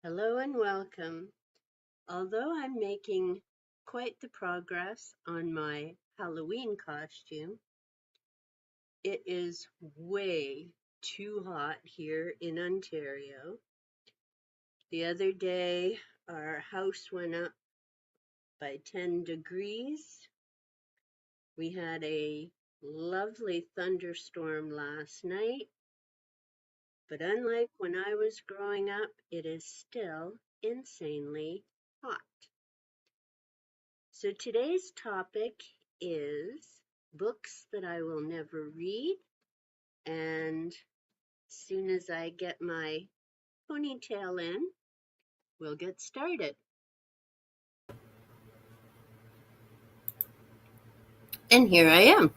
Hello and welcome. Although I'm making quite the progress on my Halloween costume, it is way too hot here in Ontario. The other day, our house went up by 10 degrees. We had a lovely thunderstorm last night, but unlike when I was growing up, it is still insanely hot. So today's topic is books that I will never read. And as soon as I get my ponytail in, we'll get started. And here I am.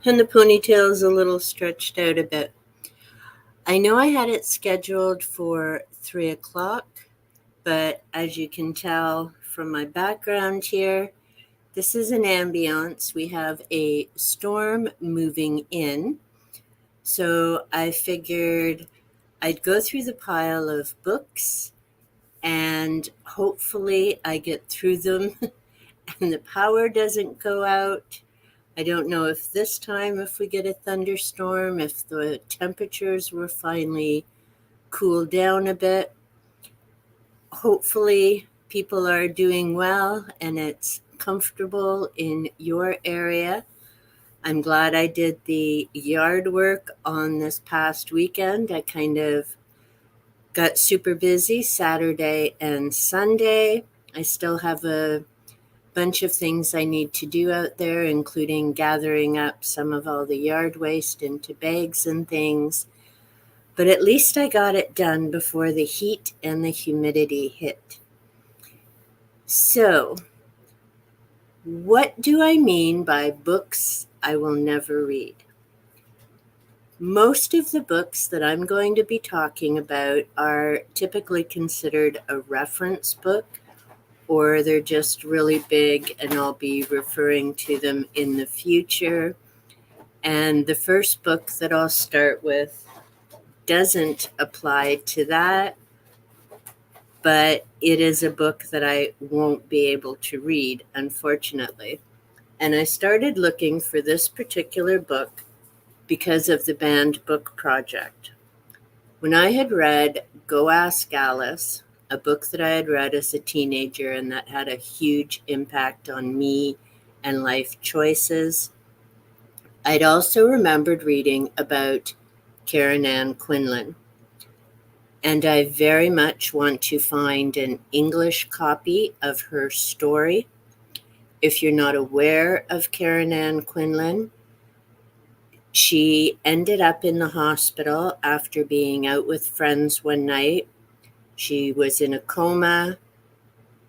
And the ponytail is a little stretched out a bit. I know I had it scheduled for 3 o'clock, but as you can tell from my background here, this is an ambiance. We have a storm moving in. So I figured I'd go through the pile of books and hopefully I get through them and the power doesn't go out. I don't know if this time, if we get a thunderstorm, if the temperatures will finally cool down a bit. Hopefully people are doing well and it's comfortable in your area. I'm glad I did the yard work on this past weekend. I kind of got super busy Saturday and Sunday. I still have a bunch of things I need to do out there, including gathering up some of all the yard waste into bags and things. But at least I got it done before the heat and the humidity hit. So, what do I mean by books I will never read? Most of the books that I'm going to be talking about are typically considered a reference book, or they're just really big and I'll be referring to them in the future. And the first book that I'll start with doesn't apply to that, but it is a book that I won't be able to read, unfortunately. And I started looking for this particular book because of the banned book project. When I had read Go Ask Alice, a book that I had read as a teenager and that had a huge impact on me and life choices, I'd also remembered reading about Karen Ann Quinlan. And I very much want to find an English copy of her story. If you're not aware of Karen Ann Quinlan, she ended up in the hospital after being out with friends one night. She was in a coma.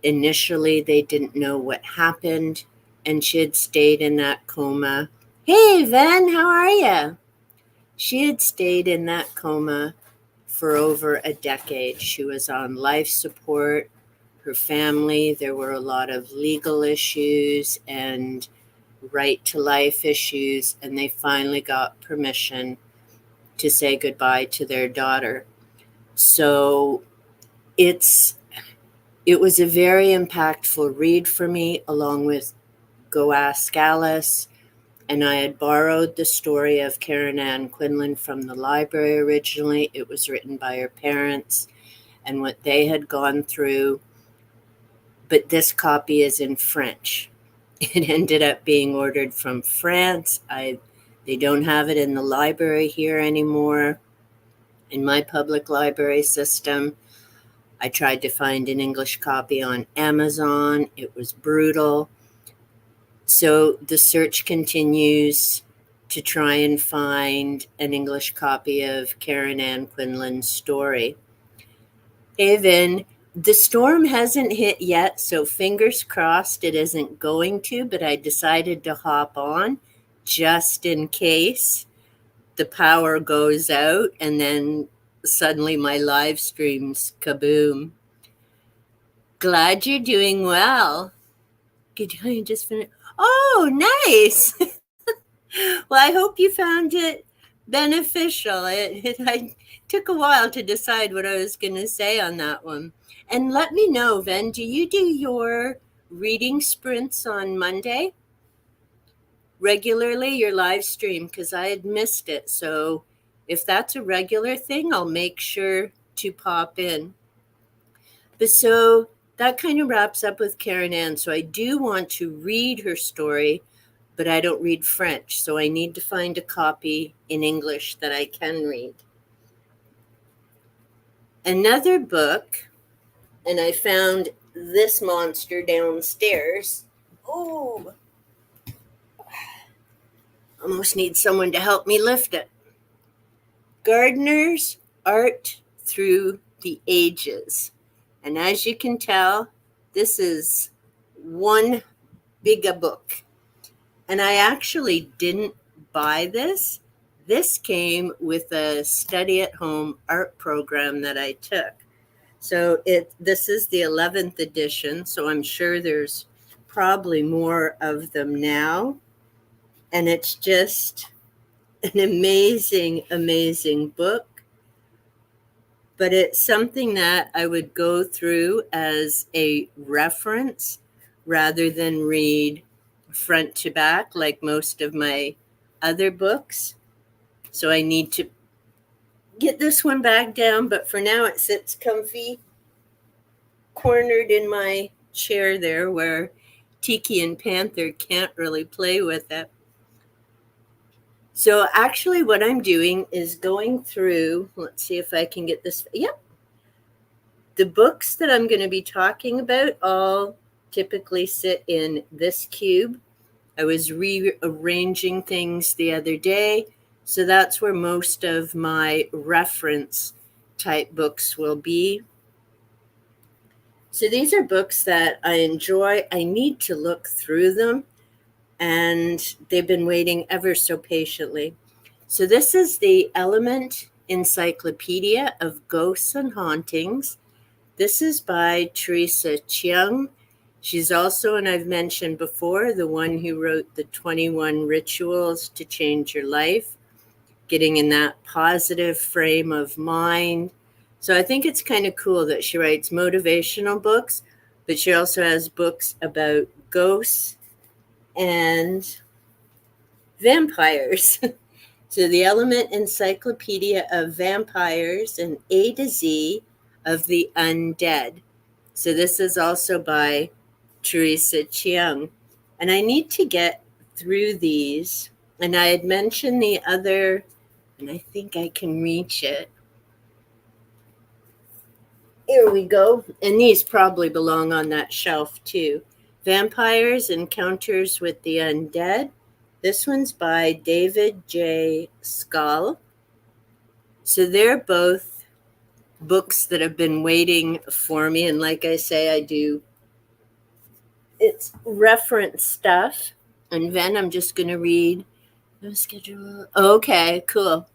Initially, they didn't know what happened, and she had stayed in that coma. Hey, Ven, how are you? She had stayed in that coma for over a decade. She was on life support. Her family, there were a lot of legal issues and right to life issues, and they finally got permission to say goodbye to their daughter. So it was a very impactful read for me, along with Go Ask Alice. And I had borrowed the story of Karen Ann Quinlan from the library originally. It was written by her parents and what they had gone through. But this copy is in French. It ended up being ordered from France. They don't have it in the library here anymore. In my public library system, I tried to find an English copy on Amazon. It was brutal. So the search continues to try and find an English copy of Karen Ann Quinlan's story. Evan, the storm hasn't hit yet, so fingers crossed it isn't going to, but I decided to hop on just in case the power goes out and then suddenly my live stream's kaboom. Glad you're doing well. Good, you just finished. Oh, nice. Well, I hope you found it beneficial. I took a while to decide what I was going to say on that one. And let me know, Ven, do you do your reading sprints on Monday regularly, your live stream? Because I had missed it. So if that's a regular thing, I'll make sure to pop in. But so that kind of wraps up with Karen Ann. So I do want to read her story, but I don't read French. So I need to find a copy in English that I can read. Another book, and I found this monster downstairs. Oh, almost need someone to help me lift it. Gardner's Art Through the Ages. And as you can tell, this is one big a book. And I actually didn't buy this. This came with a study at home art program that I took. So this is the 11th edition, so I'm sure there's probably more of them now. And it's just an amazing, amazing book. But it's something that I would go through as a reference rather than read front to back like most of my other books. So I need to get this one back down, but for now it sits comfy, cornered in my chair there where Tiki and Panther can't really play with it. So actually what I'm doing is going through, let's see if I can get this. Yep. The books that I'm going to be talking about all typically sit in this cube. I was rearranging things the other day, so that's where most of my reference type books will be. So these are books that I enjoy. I need to look through them, and they've been waiting ever so patiently. So this is the Element Encyclopedia of Ghosts and Hauntings. This is by Teresa Chiang. She's also, and I've mentioned before, the one who wrote the 21 Rituals to Change Your Life, getting in that positive frame of mind. So I think it's kind of cool that she writes motivational books, but she also has books about ghosts and vampires. So the Element Encyclopedia of Vampires and A to Z of the Undead. So this is also by Teresa Chiang. And I need to get through these. And I had mentioned the other, and I think I can reach it. Here we go. And these probably belong on that shelf too. Vampires Encounters with the Undead. This one's by David J. Scull. So they're both books that have been waiting for me. And like I say, it's reference stuff. And then I'm just going to read the schedule. Okay, cool.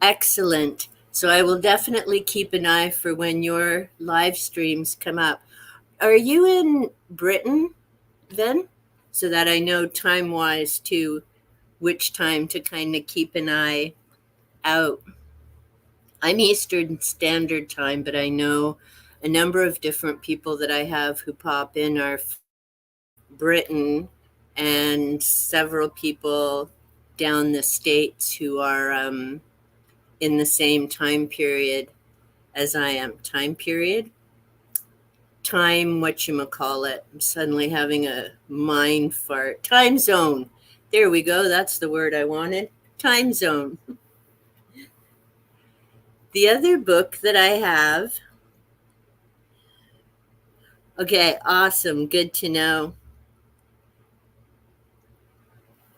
Excellent. So I will definitely keep an eye for when your live streams come up. Are you in Britain then? So that I know time-wise too, which time to kind of keep an eye out. I'm Eastern Standard Time, but I know a number of different people that I have who pop in are Britain, and several people down the States who are in the same time period as I am. Time period? Time, whatchamacallit. I'm suddenly having a mind fart. Time zone. There we go. That's the word I wanted. Time zone. The other book that I have. Okay, awesome. Good to know.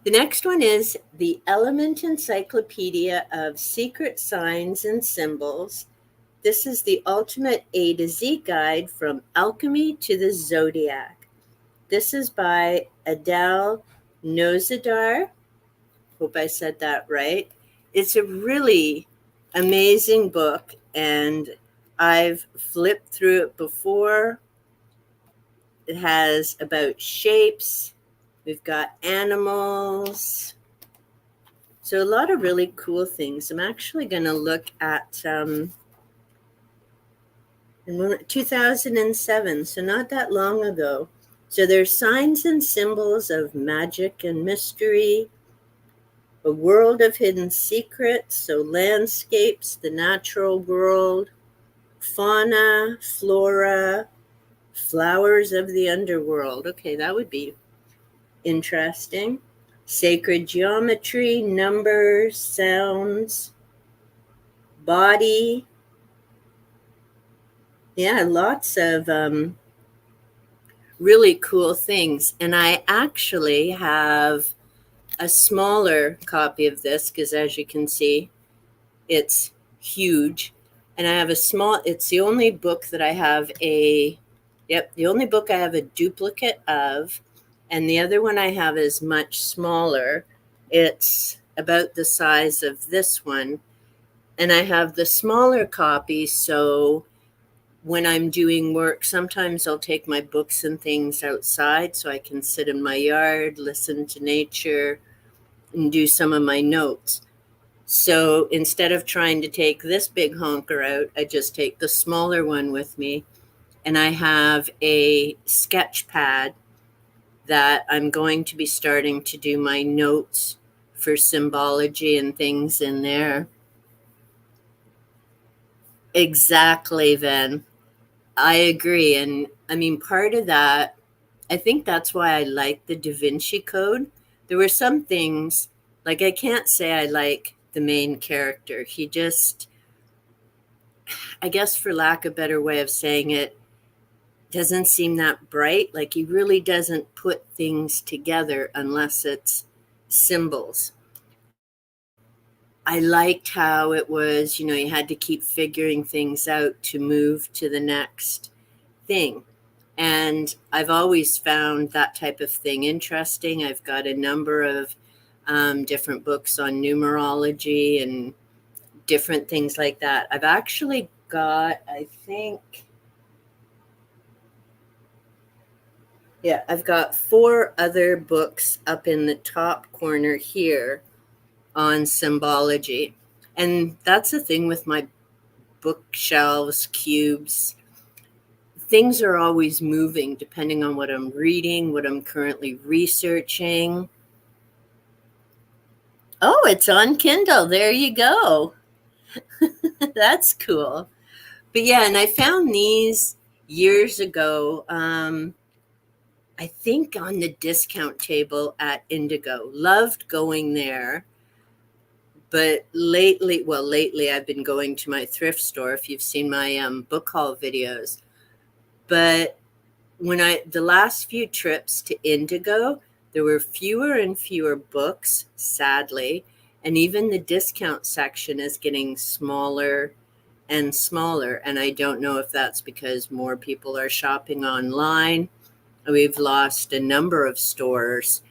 The next one is the Element Encyclopedia of Secret Signs and Symbols. This is the ultimate A to Z guide from alchemy to the zodiac. This is by Adele Nozadar. Hope I said that right. It's a really amazing book, and I've flipped through it before. It has about shapes We've got animals. So a lot of really cool things. I'm actually going to look at in 2007, so not that long ago. So there's signs and symbols of magic and mystery, a world of hidden secrets, so landscapes, the natural world, fauna, flora, flowers of the underworld. Okay, that would be interesting. Sacred geometry, numbers, sounds, body. Yeah, lots of really cool things. And I actually have a smaller copy of this because, as you can see, it's huge. And I have a small, it's the only book that I have the only book I have a duplicate of. And the other one I have is much smaller. It's about the size of this one. And I have the smaller copy, so when I'm doing work, sometimes I'll take my books and things outside so I can sit in my yard, listen to nature, and do some of my notes. So instead of trying to take this big honker out, I just take the smaller one with me. And I have a sketch pad that I'm going to be starting to do my notes for symbology and things in there. Exactly, Ven. I agree. And I mean, part of that, I think that's why I like the Da Vinci Code. There were some things, like I can't say I like the main character. He just, I guess for lack of a better way of saying it, doesn't seem that bright. Like he really doesn't put things together unless it's symbols. I liked how it was, you had to keep figuring things out to move to the next thing. And I've always found that type of thing interesting. I've got a number of different books on numerology and different things like that. I've actually got, I think, yeah, I've got 4 other books up in the top corner here on symbology. And that's the thing with my bookshelves, cubes. Things are always moving depending on what I'm reading, what I'm currently researching. Oh, it's on Kindle. There you go. That's cool. But yeah, and I found these years ago. I think on the discount table at Indigo. Loved going there. But lately I've been going to my thrift store if you've seen my book haul videos. But the last few trips to Indigo, there were fewer and fewer books, sadly, and even the discount section is getting smaller and smaller. And I don't know if that's because more people are shopping online. We've lost a number of stores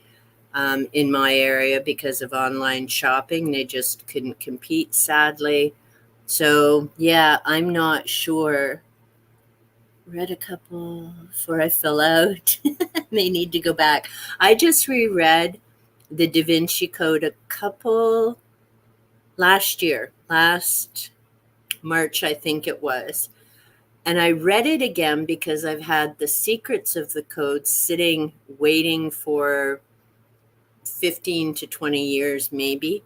in my area because of online shopping. They just couldn't compete, sadly. So, yeah, I'm not sure. Read a couple before I fell out. May need to go back. I just reread the Da Vinci Code a couple last March, I think it was. And I read it again because I've had the secrets of the code sitting waiting for 15 to 20 years, maybe.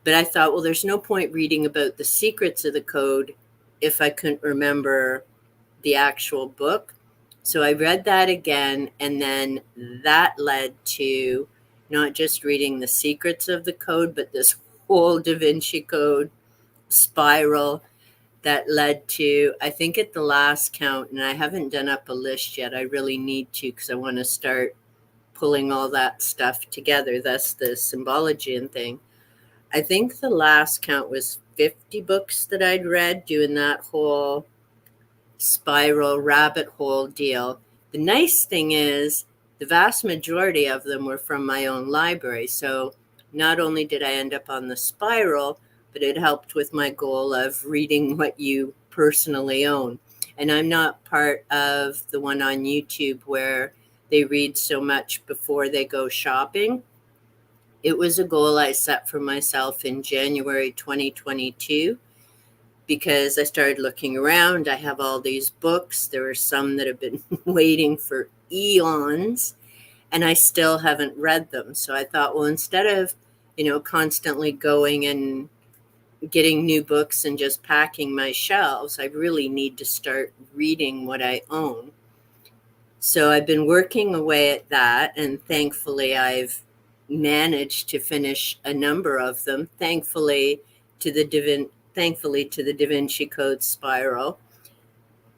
But I thought, well, there's no point reading about the secrets of the code if I couldn't remember the actual book. So I read that again, and then that led to not just reading the secrets of the code, but this whole Da Vinci Code spiral that led to, I think at the last count, and I haven't done up a list yet. I really need to because I want to start pulling all that stuff together. That's the symbology and thing. I think the last count was 50 books that I'd read doing that whole spiral rabbit hole deal. The nice thing is the vast majority of them were from my own library. So not only did I end up on the spiral, but it helped with my goal of reading what you personally own. And I'm not part of the one on YouTube where they read so much before they go shopping. It was a goal I set for myself in January 2022 because I started looking around. I have all these books. There are some that have been waiting for eons, and I still haven't read them. So I thought, well, instead of, constantly going and getting new books and just packing my shelves, I really need to start reading what I own. So I've been working away at that, and thankfully I've managed to finish a number of them. To the thankfully to the Da Vinci Code Spiral.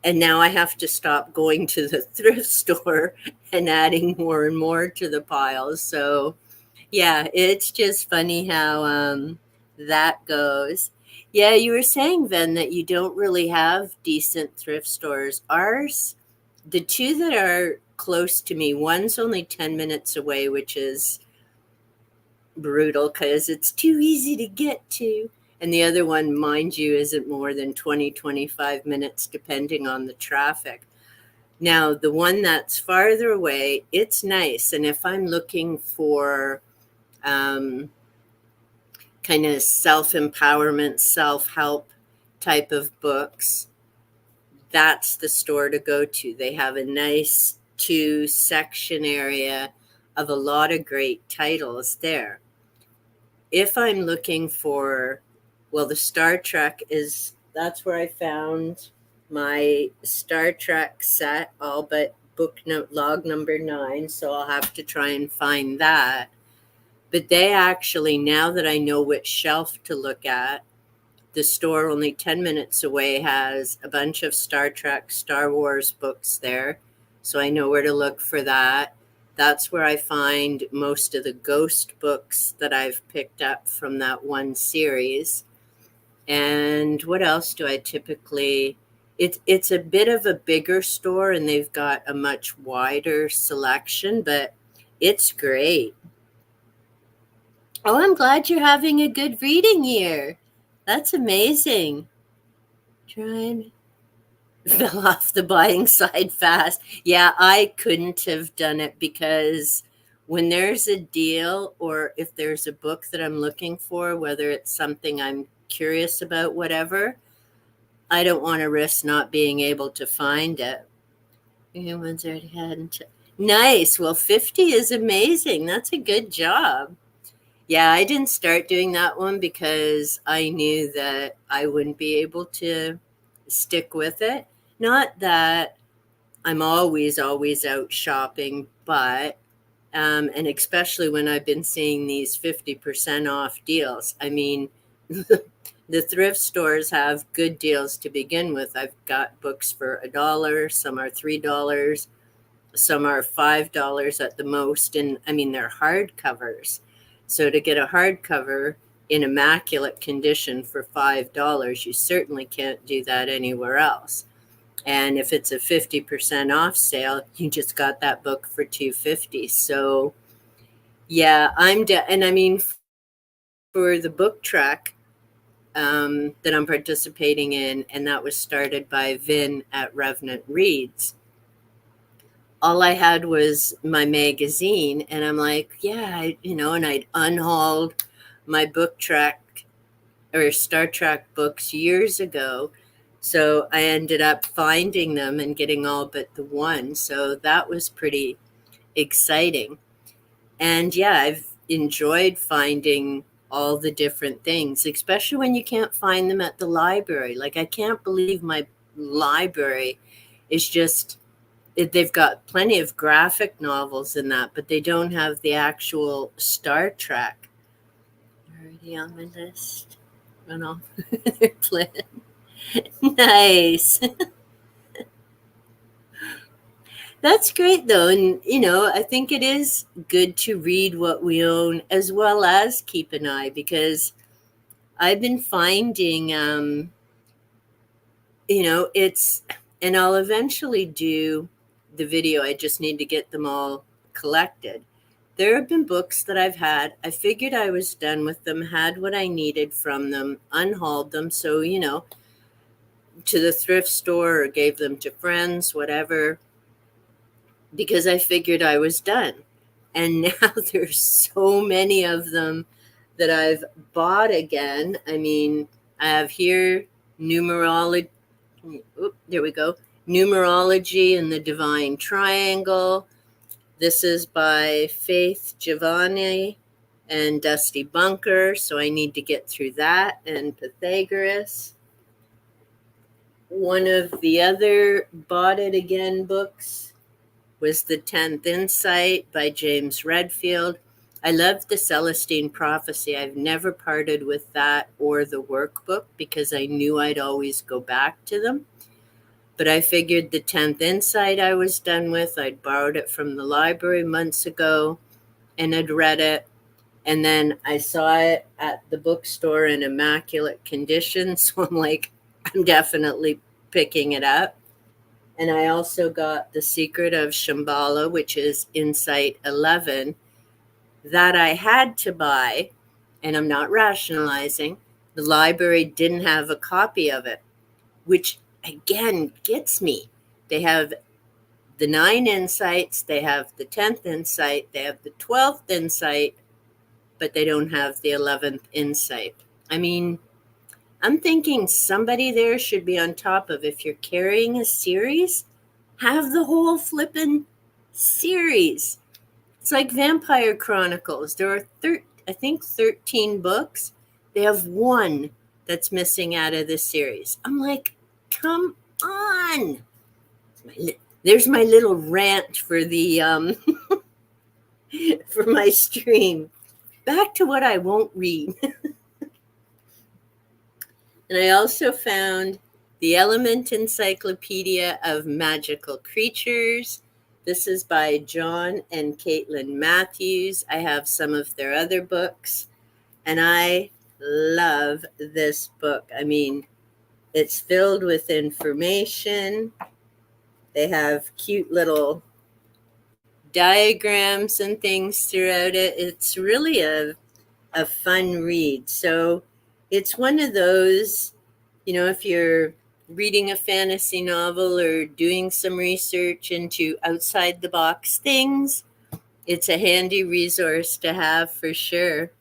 And now I have to stop going to the thrift store and adding more and more to the piles. So yeah, it's just funny how that goes. Yeah, you were saying, Ven, that you don't really have decent thrift stores. The two that are close to me, one's only 10 minutes away, which is brutal because it's too easy to get to. And the other one, mind you, isn't more than 20, 25 minutes, depending on the traffic. Now, the one that's farther away, it's nice. And if I'm looking for kind of self-empowerment, self-help type of books, that's the store to go to. They have a nice 2-section area of a lot of great titles there. If I'm looking for, well, the Star Trek that's where I found my Star Trek set, all but log number 9. So I'll have to try and find that. But they actually, now that I know which shelf to look at, the store only 10 minutes away has a bunch of Star Trek, Star Wars books there. So I know where to look for that. That's where I find most of the ghost books that I've picked up from that one series. And what else do I typically... It's a bit of a bigger store, and they've got a much wider selection, but it's great. Oh, I'm glad you're having a good reading year. That's amazing. Trying fell off the buying side fast. Yeah, I couldn't have done it because when there's a deal or if there's a book that I'm looking for, whether it's something I'm curious about, whatever, I don't want to risk not being able to find it. One's already had. Nice. Well, 50 is amazing. That's a good job. Yeah, I didn't start doing that one because I knew that I wouldn't be able to stick with it. Not that I'm always out shopping, but, and especially when I've been seeing these 50% off deals. I mean, the thrift stores have good deals to begin with. I've got books for $1, some are $3, some are $5 at the most. And I mean, they're hardcovers. So to get a hardcover in immaculate condition for $5, you certainly can't do that anywhere else. And if it's a 50% off sale, you just got that book for $2.50. So yeah, and I mean, for the book trek that I'm participating in, and that was started by Vin at Revenant Reads, all I had was my magazine, and I'm like, yeah, and I'd unhauled my book trek or Star Trek books years ago. So I ended up finding them and getting all but the one. So that was pretty exciting. And yeah, I've enjoyed finding all the different things, especially when you can't find them at the library. Like, I can't believe my library is just... they've got plenty of graphic novels in that, but they don't have the actual Star Trek. Already on my list. Run off their plan. Nice. That's great, though. And, I think it is good to read what we own as well as keep an eye, because I've been finding, and I'll eventually do the video. I just need to get them all collected. There have been books that I've had. I figured I was done with them, had what I needed from them, unhauled them. So, to the thrift store or gave them to friends, whatever. because I figured I was done. And now there's so many of them that I've bought again. I mean, I have here numerology. There we go. Numerology and the Divine Triangle. This is by Faith Giovanni and Dusty Bunker, so I need to get through that, and Pythagoras. One of the other Bought It Again books was The 10th Insight by James Redfield. I love the Celestine Prophecy. I've never parted with that or the workbook because I knew I'd always go back to them. But I figured The 10th Insight I was done with. I'd borrowed it from the library months ago and had read it. And then I saw it at the bookstore in immaculate condition. So I'm like, I'm definitely picking it up. And I also got The Secret of Shambhala, which is Insight 11, that I had to buy. And I'm not rationalizing. The library didn't have a copy of it, which again gets me. They have the 9 insights, they have the 10th insight, they have the 12th insight, but they don't have the 11th insight. I mean, I'm thinking somebody there should be on top of, if you're carrying a series, have the whole flippin' series. It's like Vampire Chronicles. There are, I think, 13 books. They have one that's missing out of the series. I'm like, come on. There's my little rant for the for my stream. Back to what I won't read. And I also found The Element Encyclopedia of Magical Creatures. This is by John and Caitlin Matthews. I have some of their other books, and I love this book. I mean, it's filled with information. They have cute little diagrams and things throughout it. It's really a fun read. So it's one of those, if you're reading a fantasy novel or doing some research into outside the box things, it's a handy resource to have for sure.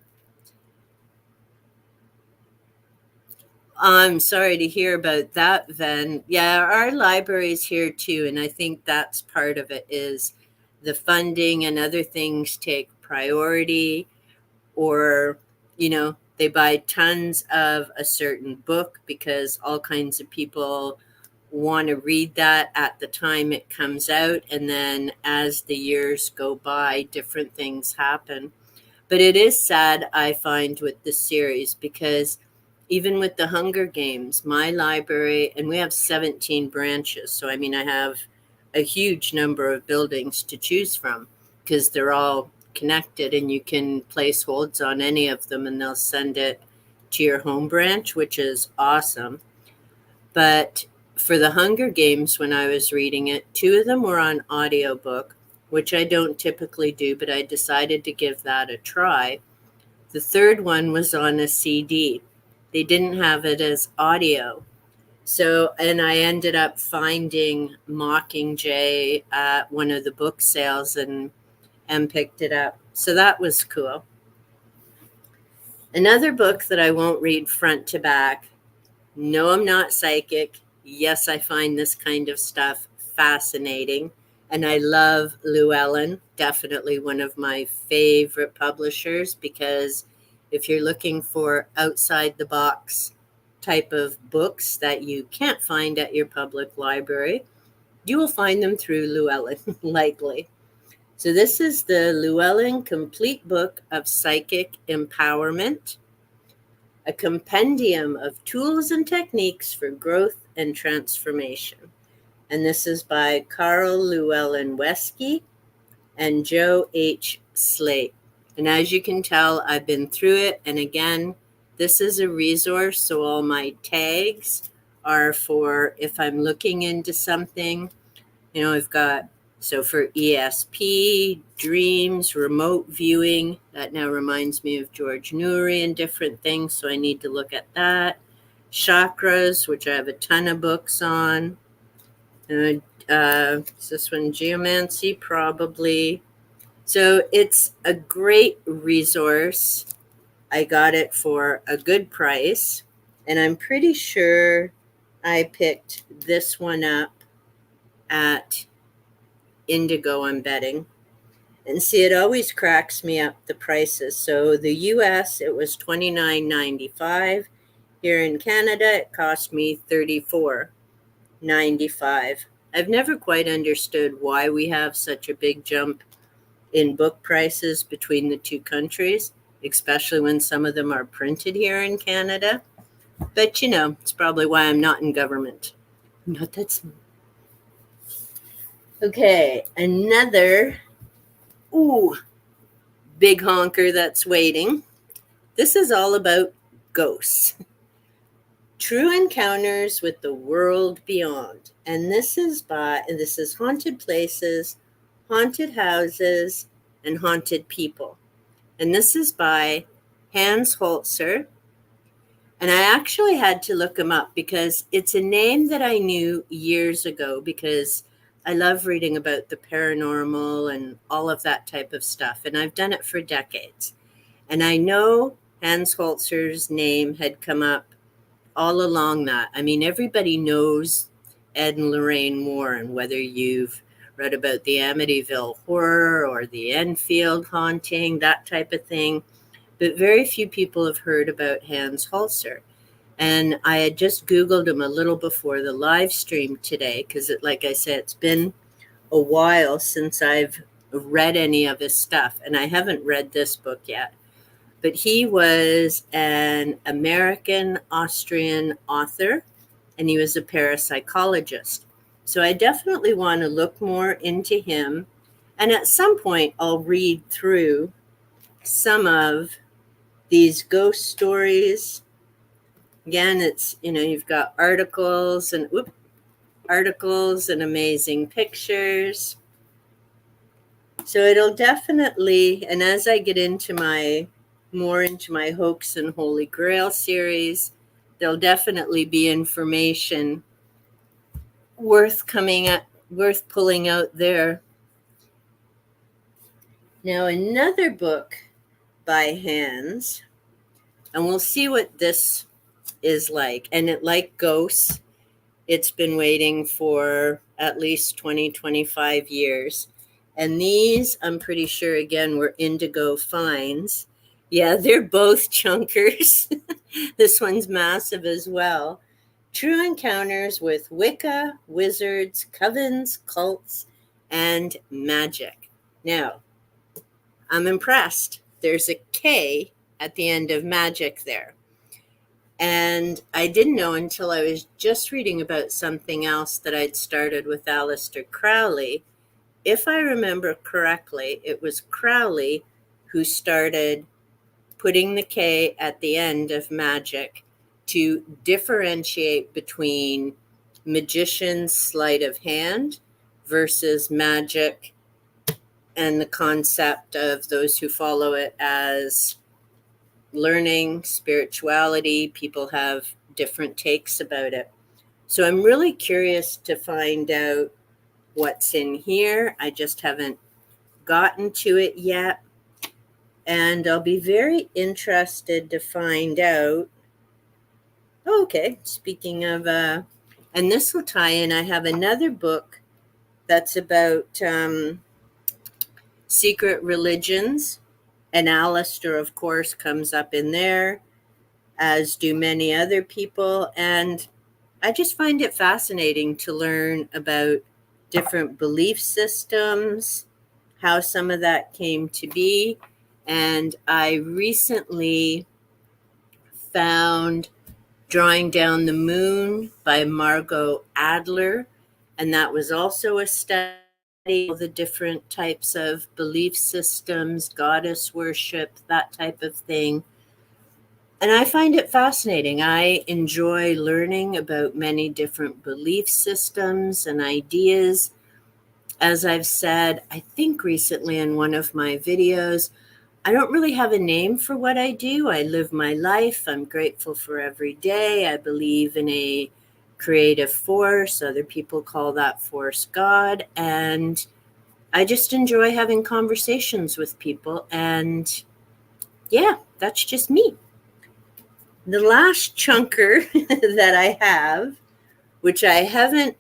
I'm sorry to hear about that, Ven. Yeah, our library's here too, and I think that's part of it is the funding and other things take priority, or, they buy tons of a certain book because all kinds of people want to read that at the time it comes out, and then as the years go by, different things happen. But it is sad, I find, with the series, because even with the Hunger Games, my library, and we have 17 branches. So, I mean, I have a huge number of buildings to choose from because they're all connected, and you can place holds on any of them and they'll send it to your home branch, which is awesome. But for the Hunger Games, when I was reading it, 2 of them were on audiobook, which I don't typically do, but I decided to give that a try. The third one was on a CD. They didn't have it as audio. So, and I ended up finding Mockingjay at one of the book sales and picked it up. So that was cool. Another book that I won't read front to back. No, I'm not psychic. Yes, I find this kind of stuff fascinating. And I love Llewellyn, definitely one of my favorite publishers, because if you're looking for outside the box type of books that you can't find at your public library, you will find them through Llewellyn, likely. So this is the Llewellyn Complete Book of Psychic Empowerment, a compendium of tools and techniques for growth and transformation. And this is by Carl Llewellyn Wesky and Joe H. Slate. And as you can tell, I've been through it. And again, this is a resource, so all my tags are for if I'm looking into something. I've got, so for ESP, dreams, remote viewing, that now reminds me of George Noory and different things, so I need to look at that. Chakras, which I have a ton of books on. Is this one Geomancy? Probably. So it's a great resource. I got it for a good price, and I'm pretty sure I picked this one up at Indigo, I'm betting. And see, it always cracks me up the prices. So the US, it was $29.95. Here in Canada, it cost me $34.95. I've never quite understood why we have such a big jump in book prices between the two countries, especially when some of them are printed here in Canada. But it's probably why I'm not in government. Not that smart. Okay, another big honker that's waiting. This is all about ghosts. True Encounters with the World Beyond. And this is Haunted Places, Haunted Houses, and Haunted People. And this is by Hans Holzer. And I actually had to look him up because it's a name that I knew years ago because I love reading about the paranormal and all of that type of stuff. And I've done it for decades. And I know Hans Holzer's name had come up all along that. I mean, everybody knows Ed and Lorraine Warren, whether you've read about the Amityville Horror or the Enfield haunting, that type of thing. But very few people have heard about Hans Holzer. And I had just Googled him a little before the live stream today because, like I said, it's been a while since I've read any of his stuff. And I haven't read this book yet. But he was an American-Austrian author, and he was a parapsychologist. So I definitely want to look more into him. And at some point, I'll read through some of these ghost stories. Again, it's, you've got articles and amazing pictures. So it'll definitely, and as I get more into my Hoax and Holy Grail series, there'll definitely be information worth pulling out there. Now, another book by Hans, and we'll see what this is like. And like ghosts, it's been waiting for at least 20, 25 years. And these, I'm pretty sure, again, were Indigo finds. Yeah, they're both chunkers. This one's massive as well. True Encounters with Wicca, Wizards, Covens, Cults, and Magic. Now, I'm impressed. There's a K at the end of magic there. And I didn't know until I was just reading about something else that I'd started with Aleister Crowley. If I remember correctly, it was Crowley who started putting the K at the end of magic to differentiate between magician's sleight of hand versus magic and the concept of those who follow it as learning, spirituality. People have different takes about it. So I'm really curious to find out what's in here. I just haven't gotten to it yet. And I'll be very interested to find out. Okay, speaking of, and this will tie in, I have another book that's about secret religions. And Aleister, of course, comes up in there, as do many other people. And I just find it fascinating to learn about different belief systems, how some of that came to be. And I recently found Drawing Down the Moon by Margot Adler. And that was also a study of the different types of belief systems, goddess worship, that type of thing. And I find it fascinating. I enjoy learning about many different belief systems and ideas. As I've said, I think recently in one of my videos, I don't really have a name for what I do. I live my life. I'm grateful for every day. I believe in a creative force. Other people call that force God. And I just enjoy having conversations with people. And yeah, that's just me. The last chunker that I have, which I haven't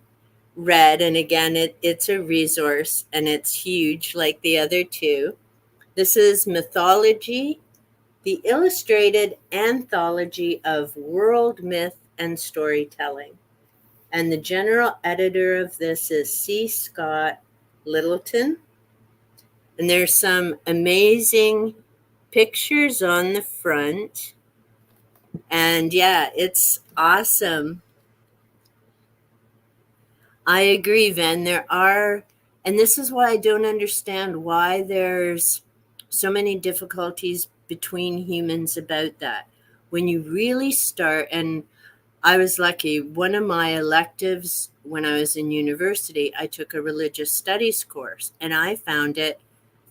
read, and again, it's a resource and it's huge like the other two. This is Mythology, the Illustrated Anthology of World Myth and Storytelling. And the general editor of this is C. Scott Littleton. And there's some amazing pictures on the front. And yeah, it's awesome. I agree, Ven. And this is why I don't understand why there's so many difficulties between humans about that. When you really start, and I was lucky, one of my electives when I was in university, I took a religious studies course and I found it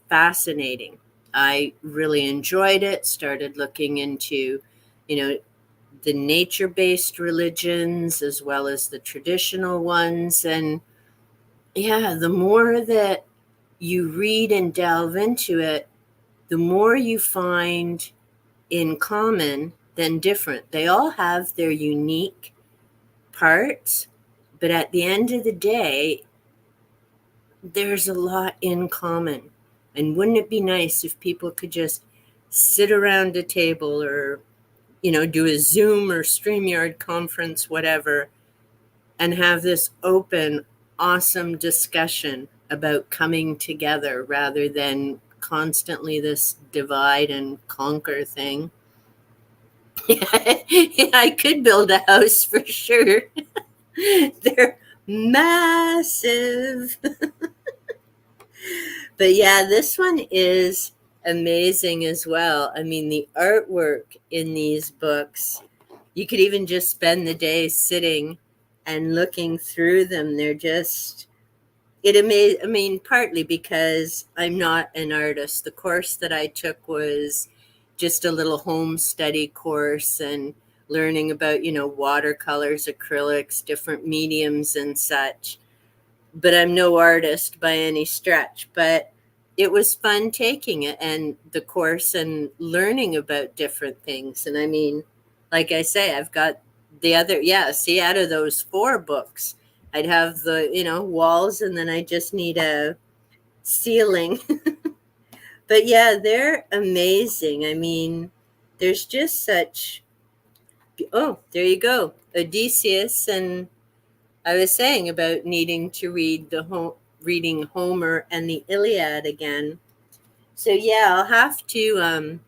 fascinating. I really enjoyed it, started looking into, you know, the nature-based religions as well as the traditional ones. And yeah, the more that you read and delve into it, the more you find in common than different. They all have their unique parts, but at the end of the day, there's a lot in common. And wouldn't it be nice if people could just sit around a table or, do a Zoom or StreamYard conference, whatever, and have this open, awesome discussion about coming together rather than constantly this divide and conquer thing. Yeah, I could build a house for sure. They're massive. But yeah, this one is amazing as well. I mean, the artwork in these books, you could even just spend the day sitting and looking through them. They're just, I mean, partly because I'm not an artist. The course that I took was just a little home study course and learning about, watercolors, acrylics, different mediums and such. But I'm no artist by any stretch. But it was fun taking it and the course and learning about different things. And I mean, like I say, I've got the other, see, out of those 4 books, I'd have the, walls, and then I just need a ceiling. But yeah, they're amazing. I mean, there's just such, oh, there you go. Odysseus, and I was saying about needing to reading Homer and the Iliad again. So yeah, I'll have to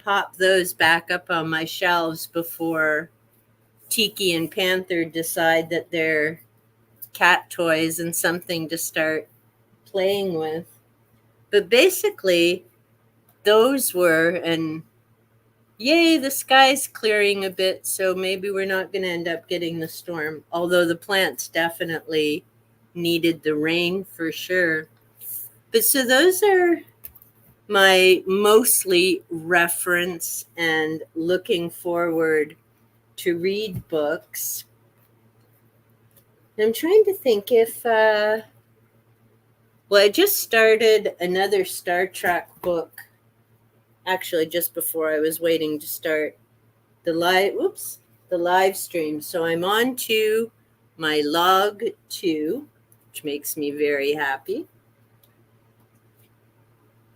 pop those back up on my shelves before Tiki and Panther decide that they're cat toys and something to start playing with. But basically, those were, and yay, the sky's clearing a bit, so maybe we're not going to end up getting the storm, although the plants definitely needed the rain for sure. But so those are my mostly reference and looking forward to read books. I'm trying to think if, well, I just started another Star Trek book, actually just before I was waiting to start the live stream. So I'm on to my log 2, which makes me very happy.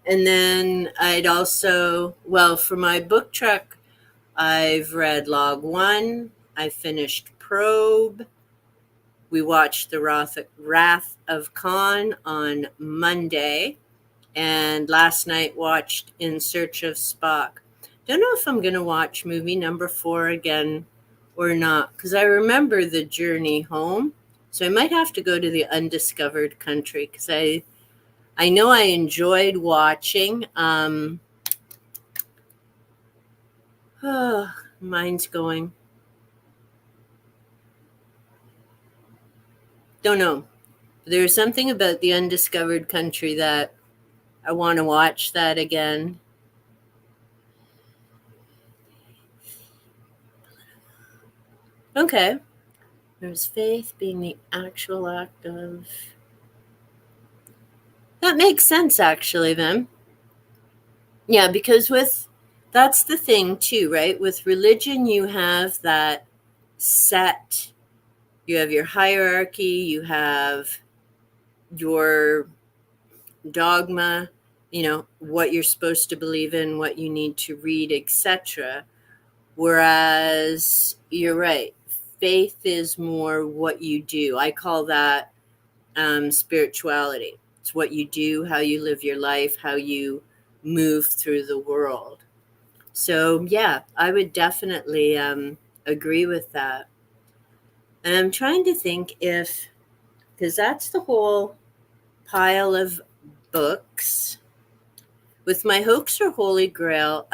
And then I'd also, well, for my book truck, I've read log 1. I finished Probe. We watched The Wrath of Khan on Monday. And last night watched In Search of Spock. Don't know if I'm going to watch movie number 4 again or not, because I remember the journey home. So I might have to go to the undiscovered country, because I know I enjoyed watching. Mind's going. Don't know. There's something about the undiscovered country that I want to watch that again. Okay. There's faith being the actual act of. That makes sense, actually, then. Yeah, because that's the thing, too, right? With religion, you have that set, you have your hierarchy, you have your dogma, what you're supposed to believe in, what you need to read, etc. Whereas you're right, faith is more what you do. I call that spirituality. It's what you do, how you live your life, how you move through the world. So, yeah, I would definitely agree with that. And I'm trying to think because that's the whole pile of books. With my Hoax or Holy Grail,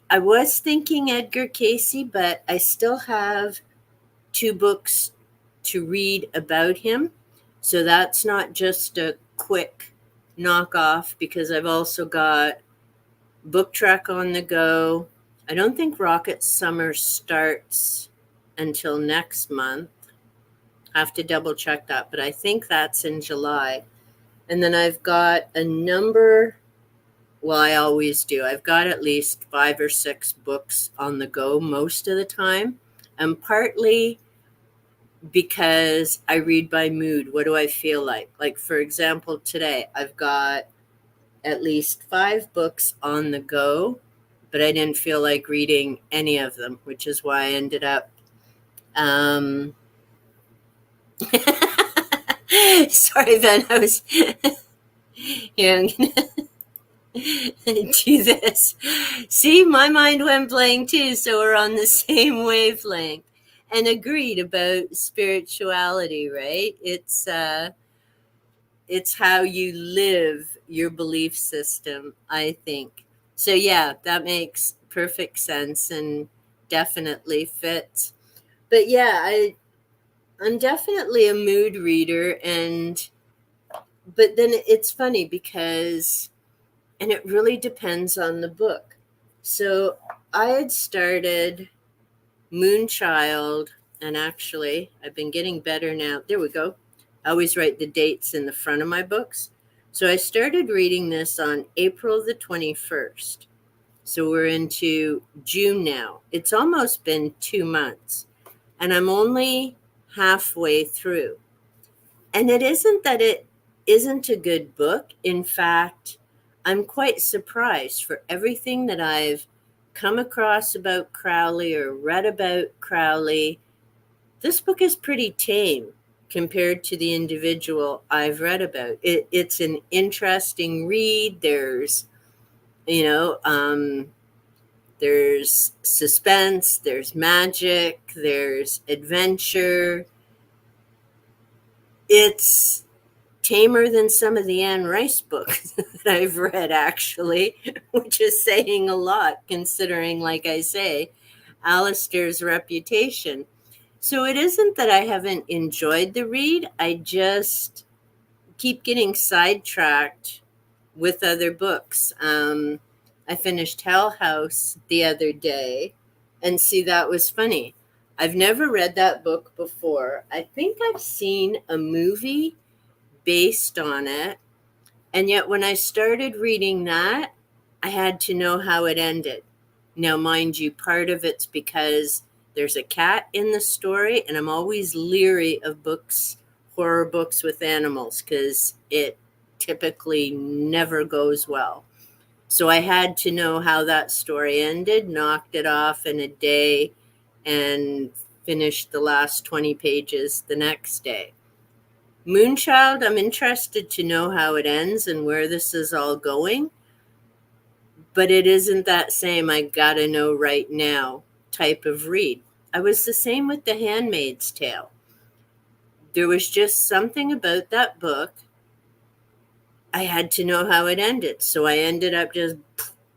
I was thinking Edgar Casey, but I still have two books to read about him. So that's not just a quick knockoff, because I've also got Book Trek on the go. I don't think Rocket Summer starts until next month. I have to double check that, but I think that's in July. And then I've got a number, well, I always do. I've got at least 5 or 6 books on the go most of the time. And partly because I read by mood. What do I feel like? Like, for example, today I've got at least 5 books on the go, but I didn't feel like reading any of them, which is why I ended up. Sorry, Ben. I was. Yeah, I'm gonna do this. See, my mind went blank too, so we're on the same wavelength and agreed about spirituality, right? It's how you live your belief system, I think. So yeah, that makes perfect sense and definitely fits. But yeah, I'm definitely a mood reader, and but then it's funny because, and it really depends on the book. So I had started Moonchild, and actually I've been getting better now. There we go. I always write the dates in the front of my books. So I started reading this on April the 21st. So we're into June now. It's almost been 2 months, and I'm only halfway through. And it isn't that it isn't a good book. In fact, I'm quite surprised for everything that I've come across about Crowley or read about Crowley. This book is pretty tame compared to the individual I've read about. It's an interesting read. You know, um, there's suspense, there's magic, there's adventure. It's tamer than some of the Anne Rice books that I've read, actually, which is saying a lot considering, like I say, Alistair's reputation. So it isn't that I haven't enjoyed the read, I just keep getting sidetracked with other books. I finished Hell House the other day, and see, that was funny. I've never read that book before. I think I've seen a movie based on it. And yet, when I started reading that, I had to know how it ended. Now, mind you, part of it's because there's a cat in the story, and I'm always leery of books, horror books with animals, because it typically never goes well. So I had to know how that story ended, knocked it off in a day, and finished the last 20 pages the next day. Moonchild, I'm interested to know how it ends and where this is all going, but it isn't that same I gotta know right now type of read. I was the same with The Handmaid's Tale. There was just something about that book. I had to know how it ended, so I ended up just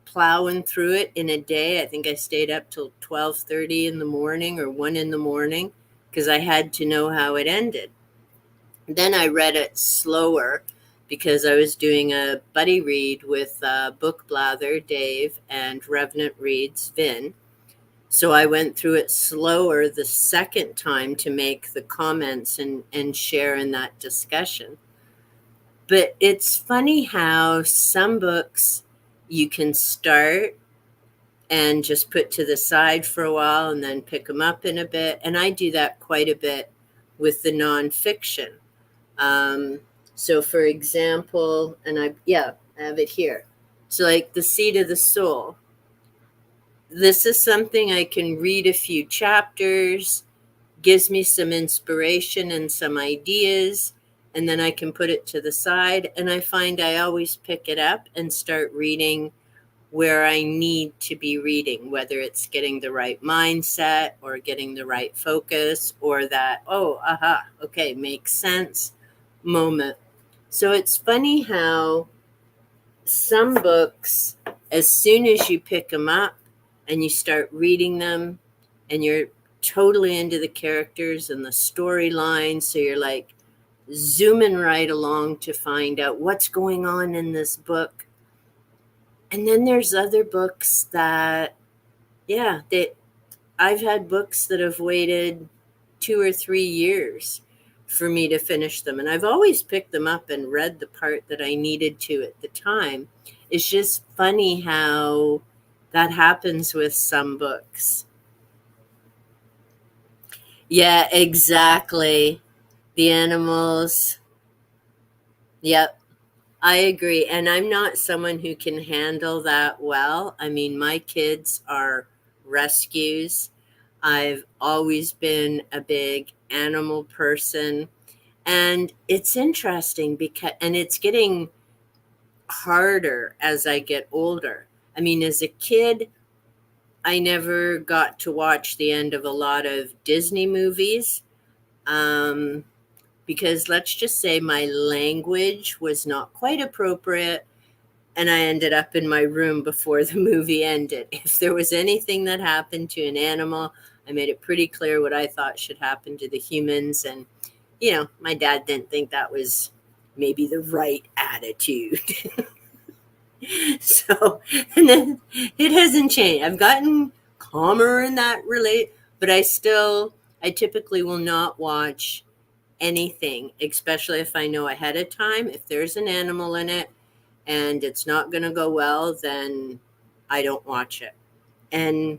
plowing through it in a day. I think I stayed up till 12:30 in the morning or 1 in the morning because I had to know how it ended. Then I read it slower because I was doing a buddy read with Book Blather, Dave, and Revenant Reads, Vin. So I went through it slower the second time to make the comments and share in that discussion. But it's funny how some books you can start and just put to the side for a while and then pick them up in a bit. And I do that quite a bit with the nonfiction. Um, so, for example, I have it here. So, like The Seed of the Soul, this is something I can read a few chapters, gives me some inspiration and some ideas, and then I can put it to the side. And I find I always pick it up and start reading where I need to be reading, whether it's getting the right mindset or getting the right focus or that, oh, aha, okay, makes sense moment. So it's funny how some books, as soon as you pick them up and you start reading them and you're totally into the characters and the storyline, so you're like zooming right along to find out what's going on in this book. And then there's other books that, I've had books that have waited 2 or 3 years for me to finish them. And I've always picked them up and read the part that I needed to at the time. It's just funny how that happens with some books. Yeah, exactly. The animals. Yep. I agree. And I'm not someone who can handle that well. I mean, my kids are rescues. I've always been a big animal person. And it's interesting and it's getting harder as I get older. I mean, as a kid, I never got to watch the end of a lot of Disney movies. Um, because let's just say my language was not quite appropriate and I ended up in my room before the movie ended. If there was anything that happened to an animal, I made it pretty clear what I thought should happen to the humans. And, my dad didn't think that was maybe the right attitude. So, and then it hasn't changed. I've gotten calmer in that but I typically will not watch anything, especially if I know ahead of time. If there's an animal in it, and it's not going to go well, then I don't watch it. And,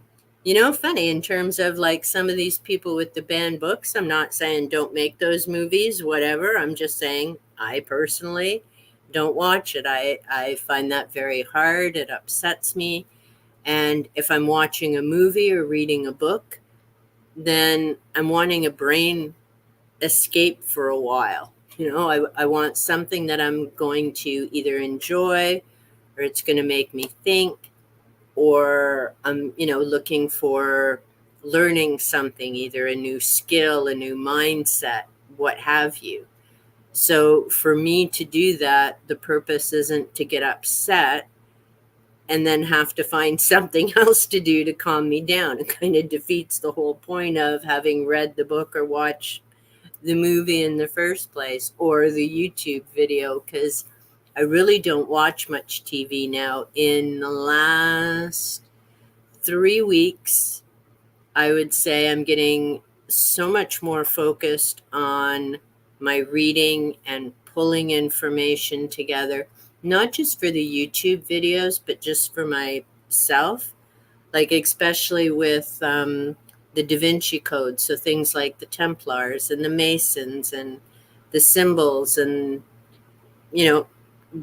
funny in terms of like some of these people with the banned books, I'm not saying don't make those movies, whatever. I'm just saying I personally don't watch it. I find that very hard. It upsets me. And if I'm watching a movie or reading a book, then I'm wanting a brain escape for a while. I want something that I'm going to either enjoy or it's going to make me think, or I'm, looking for learning something, either a new skill, a new mindset, what have you. So for me to do that, the purpose isn't to get upset and then have to find something else to do to calm me down. It kind of defeats the whole point of having read the book or watched the movie in the first place or the YouTube video, because I really don't watch much TV now. In the last 3 weeks, I would say I'm getting so much more focused on my reading and pulling information together, not just for the YouTube videos, but just for myself, like especially with the Da Vinci Code. So things like the Templars and the Masons and the symbols and, you know,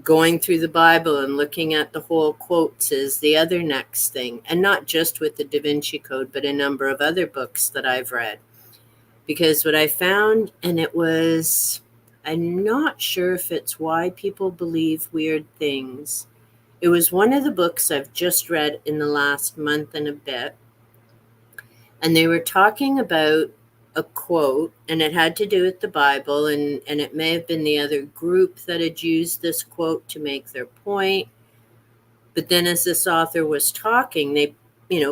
going through the Bible and looking at the whole quotes is the other next thing. And not just with the Da Vinci Code, but a number of other books that I've read. Because what I found, and I'm not sure if it's Why People Believe Weird Things. It was one of the books I've just read in the last month and a bit. And they were talking about a quote, and it had to do with the Bible, and it may have been the other group that had used this quote to make their point. But then as this author was talking, they,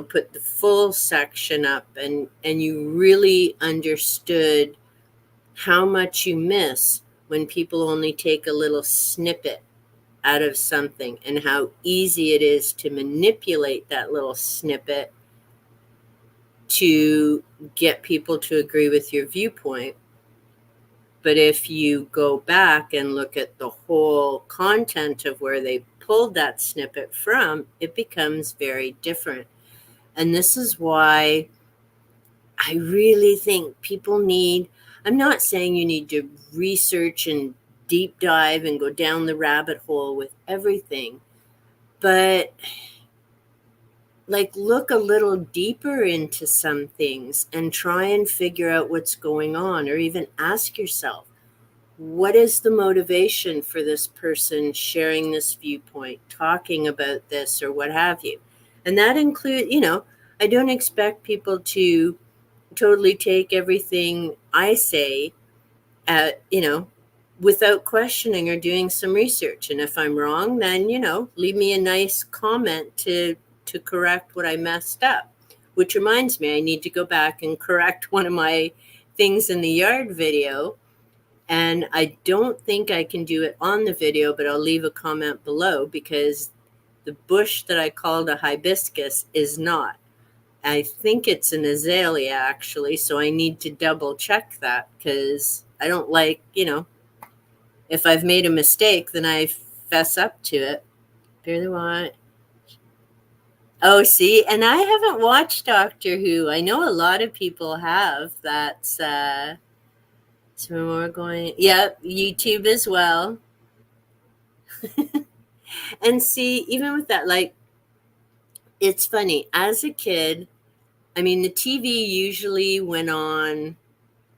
put the full section up, and you really understood how much you miss when people only take a little snippet out of something, and how easy it is to manipulate that little snippet to get people to agree with your viewpoint. But if you go back and look at the whole content of where they pulled that snippet from, it becomes very different. And this is why I really think people need, I'm not saying you need to research and deep dive and go down the rabbit hole with everything, but like look a little deeper into some things and try and figure out what's going on, or even ask yourself, what is the motivation for this person sharing this viewpoint, talking about this, or what have you? And that includes, I don't expect people to totally take everything I say at, without questioning or doing some research. And if I'm wrong, then, leave me a nice comment to correct what I messed up. Which reminds me, I need to go back and correct one of my things in the yard video. And I don't think I can do it on the video, but I'll leave a comment below, because the bush that I called a hibiscus is not. I think it's an azalea, actually, so I need to double check that, because I don't like, if I've made a mistake, then I fess up to it. Barely want. Oh, see, and I haven't watched Doctor Who. I know a lot of people have. That's so we're going. Yep, YouTube as well. And see, even with that, like, it's funny. As a kid, I mean, the TV usually went on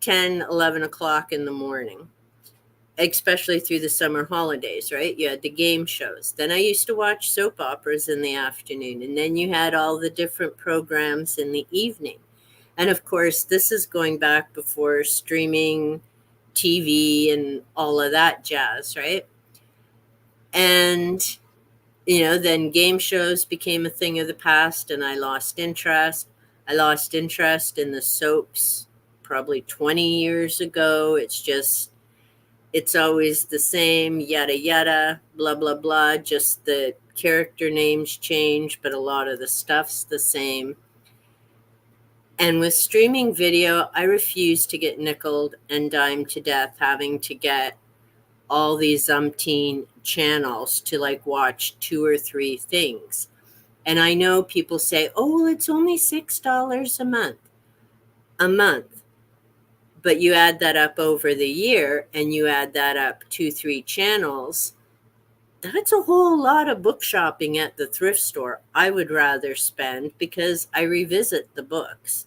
10, 11 o'clock in the morning, especially through the summer holidays, right? You had the game shows. Then I used to watch soap operas in the afternoon. And then you had all the different programs in the evening. And of course, this is going back before streaming TV and all of that jazz, right? And, then game shows became a thing of the past, and I lost interest. I lost interest in the soaps probably 20 years ago. It's always the same, yada, yada, blah, blah, blah. Just the character names change, but a lot of the stuff's the same. And with streaming video, I refuse to get nickeled and dimed to death having to get all these umpteen channels to like watch 2 or 3 things. And I know people say, oh, well, it's only $6 a month. A month. But you add that up over the year, and you add that up 2, 3 channels. That's a whole lot of book shopping at the thrift store I would rather spend, because I revisit the books.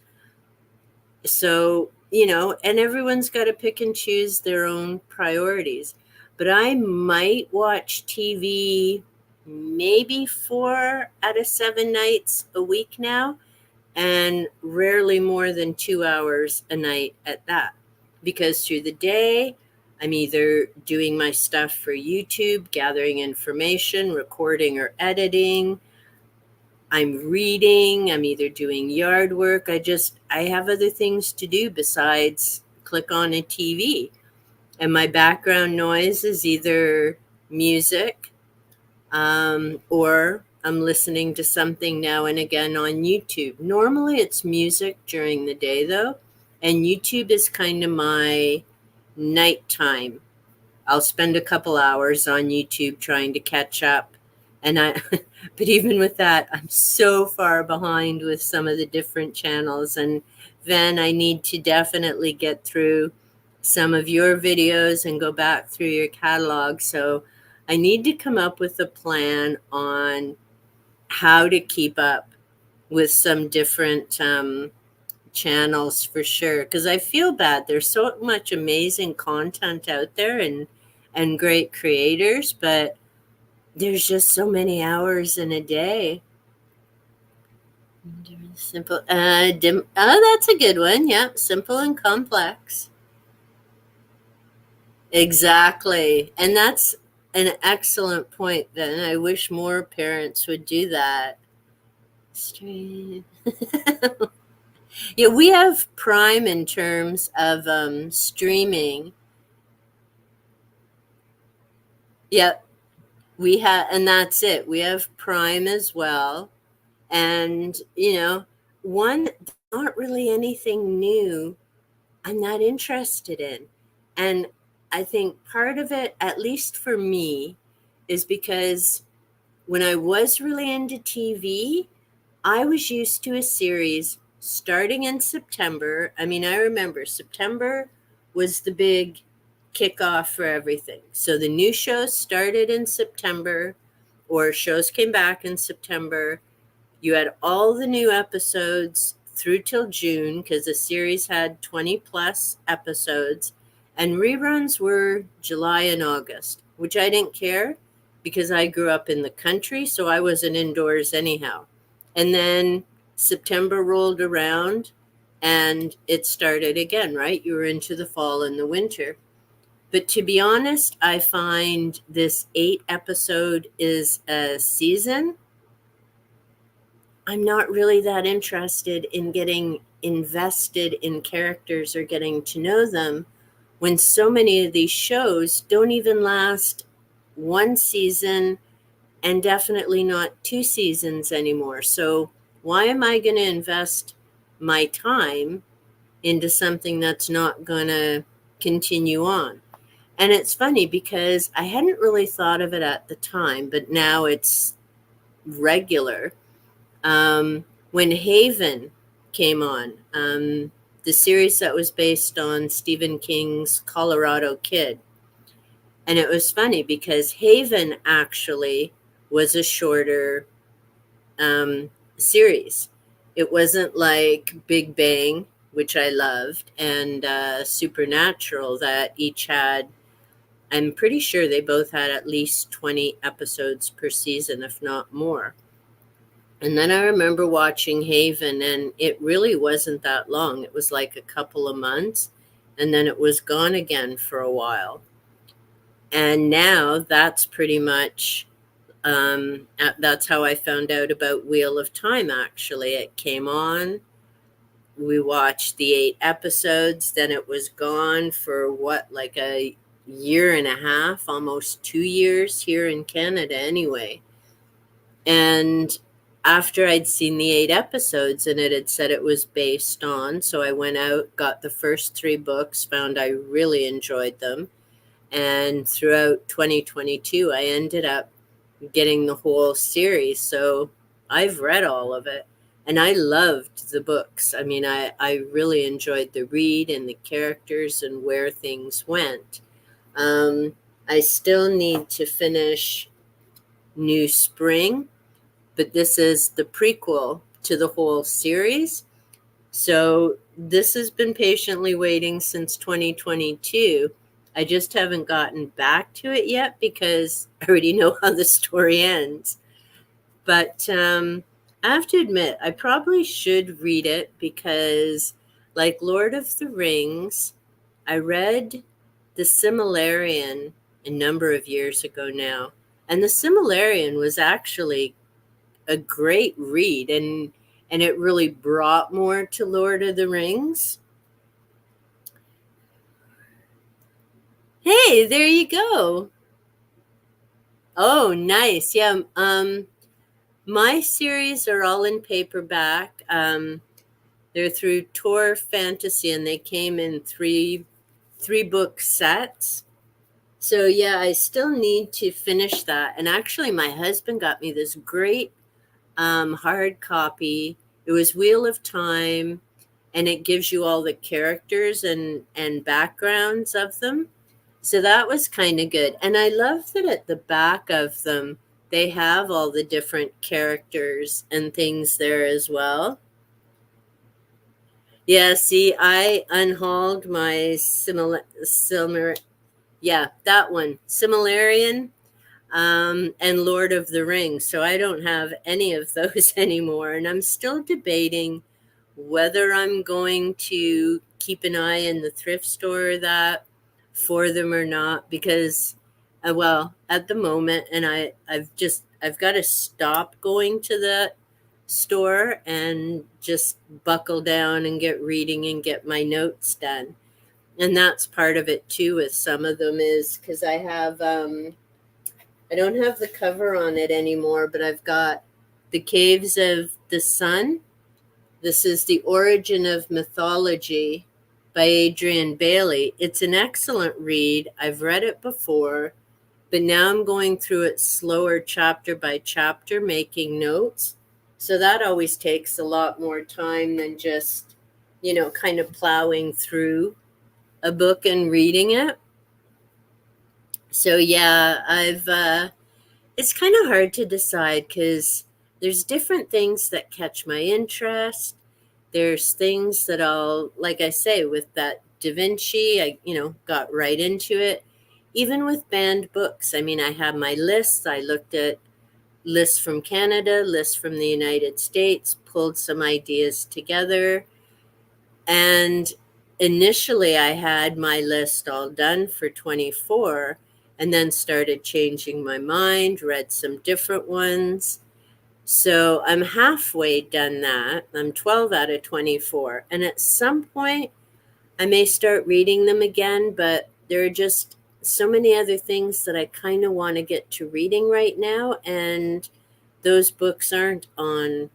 So, and everyone's got to pick and choose their own priorities. But I might watch TV maybe 4 out of 7 nights a week now, and rarely more than 2 hours a night at that. Because through the day, I'm either doing my stuff for YouTube, gathering information, recording or editing. I'm reading, I'm either doing yard work. I have other things to do besides click on a TV. And my background noise is either music, or I'm listening to something now and again on YouTube. Normally it's music during the day, though, and YouTube is kind of my nighttime. I'll spend a couple hours on YouTube trying to catch up. But even with that, I'm so far behind with some of the different channels. And then I need to definitely get through some of your videos and go back through your catalog. So I need to come up with a plan on how to keep up with some different channels for sure. Because I feel bad. There's so much amazing content out there, and great creators, but there's just so many hours in a day. Simple, that's a good one. Yeah, simple and complex. Exactly. And that's an excellent point, then. I wish more parents would do that. Stream. Yeah, we have Prime in terms of streaming. Yep, we have, and that's it. We have Prime as well. And, one not really anything new I'm not interested in. And I think part of it, at least for me, is because when I was really into TV, I was used to a series starting in September. I mean, I remember September was the big kickoff for everything. So the new shows started in September, or shows came back in September. You had all the new episodes through till June because the series had 20 plus episodes, and reruns were July and August, which I didn't care because I grew up in the country, so I wasn't indoors anyhow. And then September rolled around and it started again, right? You were into the fall and the winter. But to be honest, I find this 8 episode is a season. I'm not really that interested in getting invested in characters or getting to know them when so many of these shows don't even last one season and definitely not 2 seasons anymore. So, why am I going to invest my time into something that's not going to continue on? And it's funny because I hadn't really thought of it at the time, but now it's regular. When Haven came on, the series that was based on Stephen King's Colorado Kid. And it was funny because Haven actually was a shorter um, series. It wasn't like Big Bang, which I loved, and Supernatural, that each had, I'm pretty sure they both had at least 20 episodes per season, if not more. And then I remember watching Haven, and it really wasn't that long. It was like a couple of months, and then it was gone again for a while. And now that's pretty much that's how I found out about Wheel of Time. Actually, it came on. We watched the 8 episodes. Then it was gone for what, like a year and a half, almost 2 years here in Canada, anyway. And after I'd seen the 8 episodes and it had said it was based on, so I went out, got the first 3 books, found I really enjoyed them. And throughout 2022, I ended up getting the whole series. So I've read all of it and I loved the books. I mean, I really enjoyed the read and the characters and where things went. Um, I still need to finish New Spring, but this is the prequel to the whole series. So this has been patiently waiting since 2022. I just haven't gotten back to it yet because I already know how the story ends. But I have to admit, I probably should read it because, like Lord of the Rings, I read The Similarian a number of years ago now. And The Similarian was actually a great read, and it really brought more to Lord of the Rings. Hey, there you go. Oh, nice. Yeah, my series are all in paperback. They're through Tor Fantasy, and they came in three book sets. So yeah, I still need to finish that. And actually, my husband got me this great hard copy. It was Wheel of Time, and it gives you all the characters and backgrounds of them. So that was kind of good. And I love that at the back of them they have all the different characters and things there as well. Yeah, see, I unhauled my similar, yeah, that one, Similarian, and Lord of the Rings. So I don't have any of those anymore. And I'm still debating whether I'm going to keep an eye in the thrift store that for them or not, because well, at the moment, and I've got to stop going to the store and just buckle down and get reading and get my notes done. And that's part of it too with some of them, is because I don't have the cover on it anymore, but I've got The Caves of the Sun. This is The Origin of Mythology by Adrian Bailey. It's an excellent read. I've read it before, but now I'm going through it slower, chapter by chapter, making notes. So that always takes a lot more time than just, kind of plowing through a book and reading it. So yeah, it's kind of hard to decide because there's different things that catch my interest. There's things that like I say, with that Da Vinci, I, got right into it. Even with banned books, I mean, I have my lists. I looked at lists from Canada, lists from the United States, pulled some ideas together. And initially, I had my list all done for 24 and then started changing my mind, read some different ones. So I'm halfway done that. I'm 12 out of 24. And at some point, I may start reading them again, but there are just so many other things that I kind of want to get to reading right now. And those books aren't on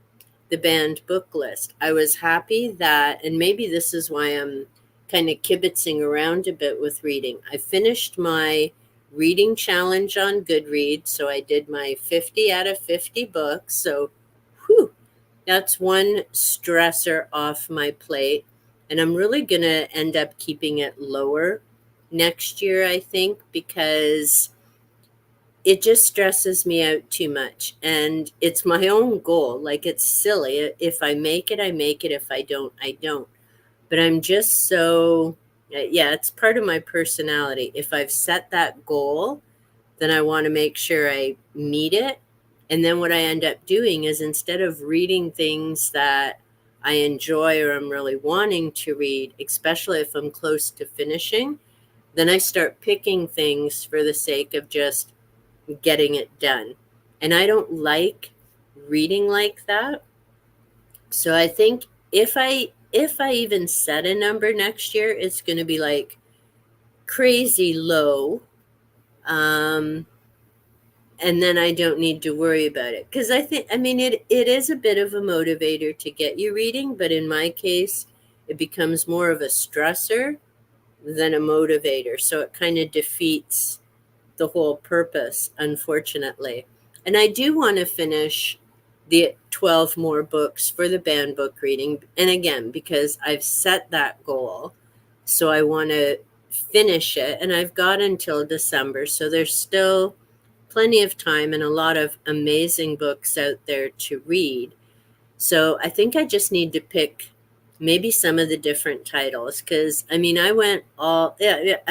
the banned book list. I was happy that, and maybe this is why I'm kind of kibitzing around a bit with reading. I finished my reading challenge on Goodreads, so I did my 50 out of 50 books. So, whew, that's one stressor off my plate. And I'm really going to end up keeping it lower next year, I think, because it just stresses me out too much. And it's my own goal. Like, it's silly. If I make it, I make it. If I don't, I don't. But I'm just so, yeah, it's part of my personality. If I've set that goal, then I want to make sure I meet it. And then what I end up doing is, instead of reading things that I enjoy or I'm really wanting to read, especially if I'm close to finishing, then I start picking things for the sake of just getting it done. And I don't like reading like that. So I think if I even set a number next year, it's going to be like crazy low. Um, and then I don't need to worry about it. Because I mean, it is a bit of a motivator to get you reading, but in my case, it becomes more of a stressor than a motivator. So it kind of defeats the whole purpose, unfortunately. And I do want to finish the 12 more books for the banned book reading. And again, because I've set that goal, so I want to finish it. And I've got until December. So there's still plenty of time and a lot of amazing books out there to read. So I think I just need to pick maybe some of the different titles, because I mean, I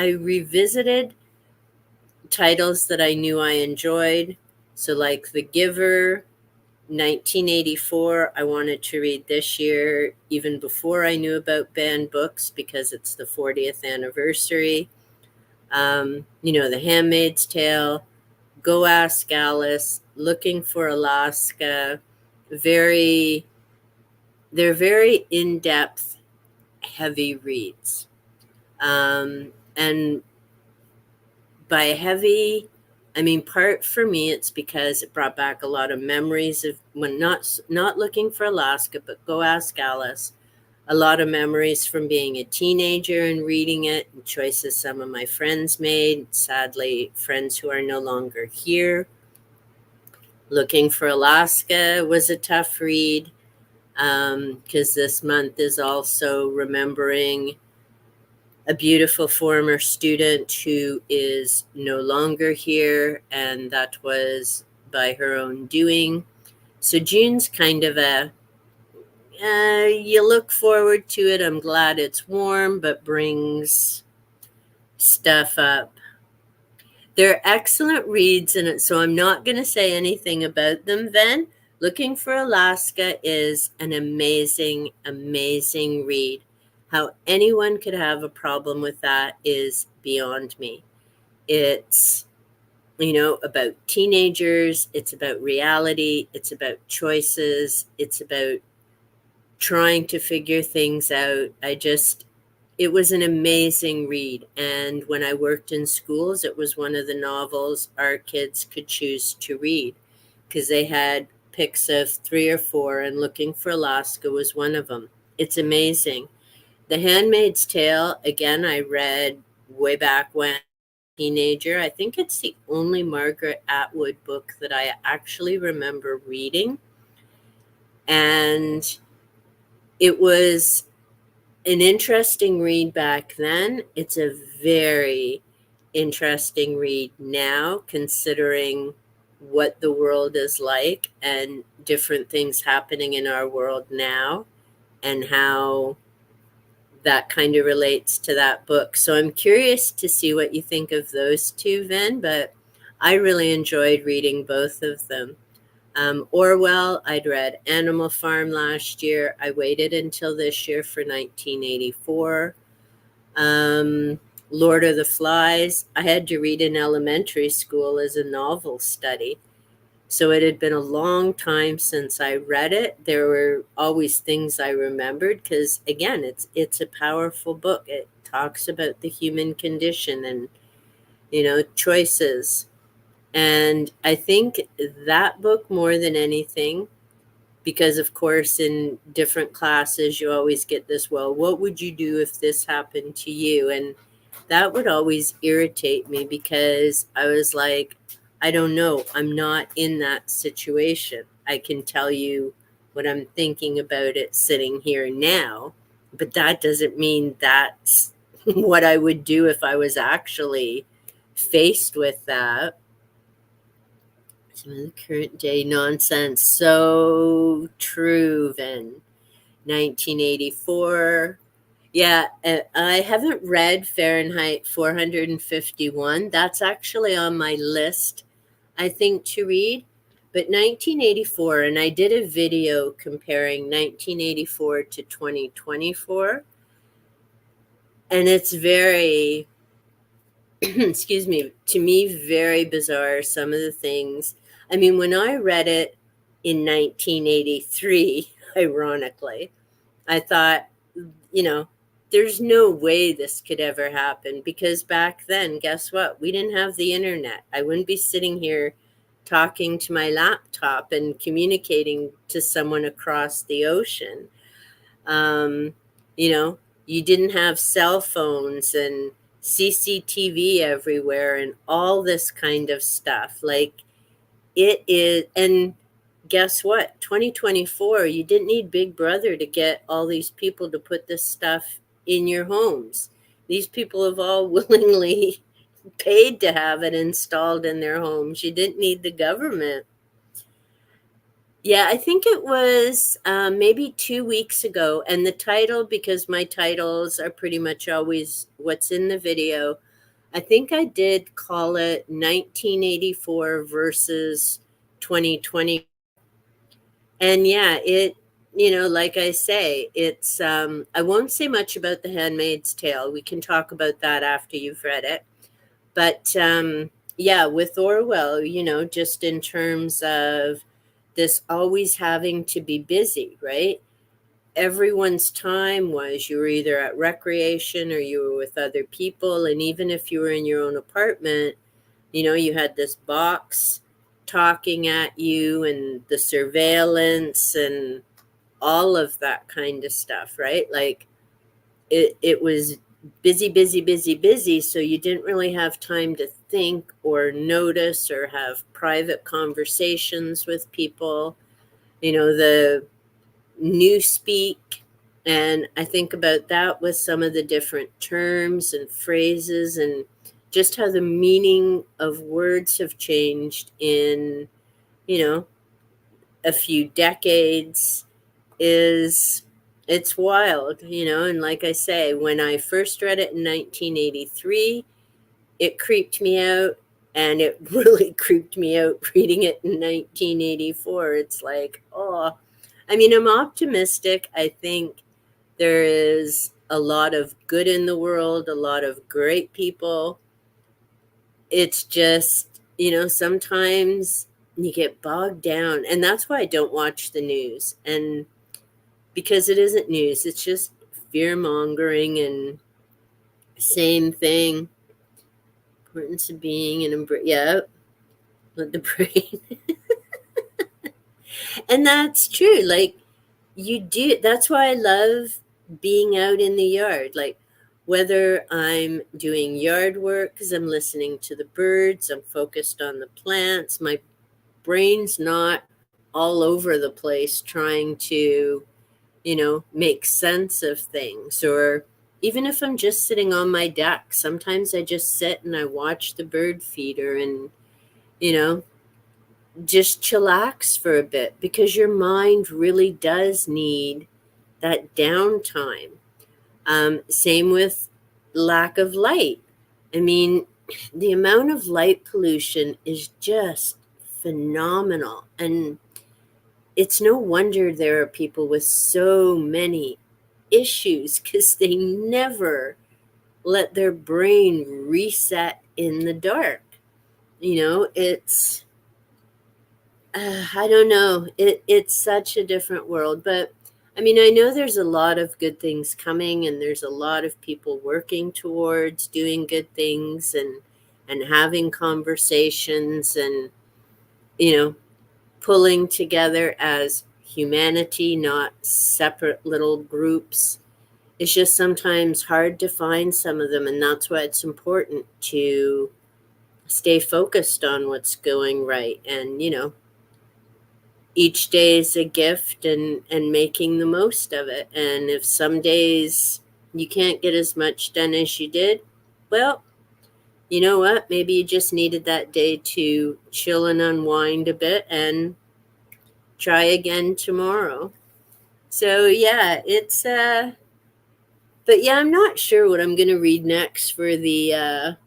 revisited titles that I knew I enjoyed. So, like The Giver, 1984, I wanted to read this year, even before I knew about banned books, because it's the 40th anniversary. The Handmaid's Tale, Go Ask Alice, Looking for Alaska. They're very in-depth, heavy reads. And by heavy, I mean, part for me, it's because it brought back a lot of memories of when not Looking for Alaska, but Go Ask Alice. A lot of memories from being a teenager and reading it, and choices some of my friends made. Sadly, friends who are no longer here. Looking for Alaska was a tough read, because this month is also remembering a beautiful former student who is no longer here, and that was by her own doing. So June's kind of you look forward to it. I'm glad it's warm, but brings stuff up. They're excellent reads, and so I'm not going to say anything about them then. Looking for Alaska is an amazing, amazing read. How anyone could have a problem with that is beyond me. It's, about teenagers. It's about reality. It's about choices. It's about trying to figure things out. It was an amazing read. And when I worked in schools, it was one of the novels our kids could choose to read, because they had picks of 3 or 4, and Looking for Alaska was one of them. It's amazing. The Handmaid's Tale, again, I read way back when teenager. I think it's the only Margaret Atwood book that I actually remember reading. And it was an interesting read back then. It's a very interesting read now, considering what the world is like and different things happening in our world now, and how that kind of relates to that book. So I'm curious to see what you think of those two, Vin, but I really enjoyed reading both of them. Orwell, I'd read Animal Farm last year. I waited until this year for 1984. Lord of the Flies, I had to read in elementary school as a novel study. So it had been a long time since I read it. There were always things I remembered because, again, it's a powerful book. It talks about the human condition and, choices. And I think that book, more than anything, because of course in different classes you always get this, well, what would you do if this happened to you? And that would always irritate me because I was like, I don't know, I'm not in that situation. I can tell you what I'm thinking about it sitting here now, but that doesn't mean that's what I would do if I was actually faced with that. Some of the current day nonsense. So true, Vin. 1984. Yeah, I haven't read Fahrenheit 451. That's actually on my list, I think, to read. But 1984, and I did a video comparing 1984 to 2024. And it's very, excuse me, to me, very bizarre, some of the things. I mean, when I read it in 1983, ironically, I thought, you know, there's no way this could ever happen because back then, guess what? We didn't have the internet. I wouldn't be sitting here talking to my laptop and communicating to someone across the ocean. Um, you know, you didn't have cell phones and CCTV everywhere and all this kind of stuff. Like it is, and guess what? 2024, you didn't need Big Brother to get all these people to put this stuff in your homes. These people have all willingly paid to have it installed in their homes. You didn't need the government. Yeah, I think it was maybe 2 weeks ago. And the title, because my titles are pretty much always what's in the video, I think I did call it 1984 versus 2020. And yeah, like I say, it's, I won't say much about The Handmaid's Tale. We can talk about that after you've read it. But yeah, with Orwell, just in terms of this always having to be busy, right? Everyone's time was you were either at recreation or you were with other people. And even if you were in your own apartment, you had this box talking at you and the surveillance and all of that kind of stuff, right? Like it was busy, busy, busy, busy. So you didn't really have time to think or notice or have private conversations with people. The newspeak. And I think about that with some of the different terms and phrases and just how the meaning of words have changed in, a few decades is it's wild, and like I say, when I first read it in 1983, it creeped me out, and it really creeped me out reading it in 1984. It's like, oh, I mean, I'm optimistic. I think there is a lot of good in the world, a lot of great people. It's just, sometimes you get bogged down. And that's why I don't watch the news. And because it isn't news, it's just fear mongering and same thing. Importance of being an yeah, let the brain. And that's true. Like, you do. That's why I love being out in the yard. Like, whether I'm doing yard work because I'm listening to the birds, I'm focused on the plants, my brain's not all over the place trying to, make sense of things. Or even if I'm just sitting on my deck, sometimes I just sit and I watch the bird feeder and, you know, just chillax for a bit because your mind really does need that downtime. Same with lack of light. I mean, the amount of light pollution is just phenomenal. And it's no wonder there are people with so many issues because they never let their brain reset in the dark. It's I don't know. It's such a different world, but I mean, I know there's a lot of good things coming, and there's a lot of people working towards doing good things and having conversations and you know pulling together as humanity, not separate little groups. It's just sometimes hard to find some of them, and that's why it's important to stay focused on what's going right. And each day is a gift, and making the most of it. And if some days you can't get as much done as you did, well, you know what? Maybe you just needed that day to chill and unwind a bit and try again tomorrow. So yeah, it's but yeah, I'm not sure what I'm going to read next for the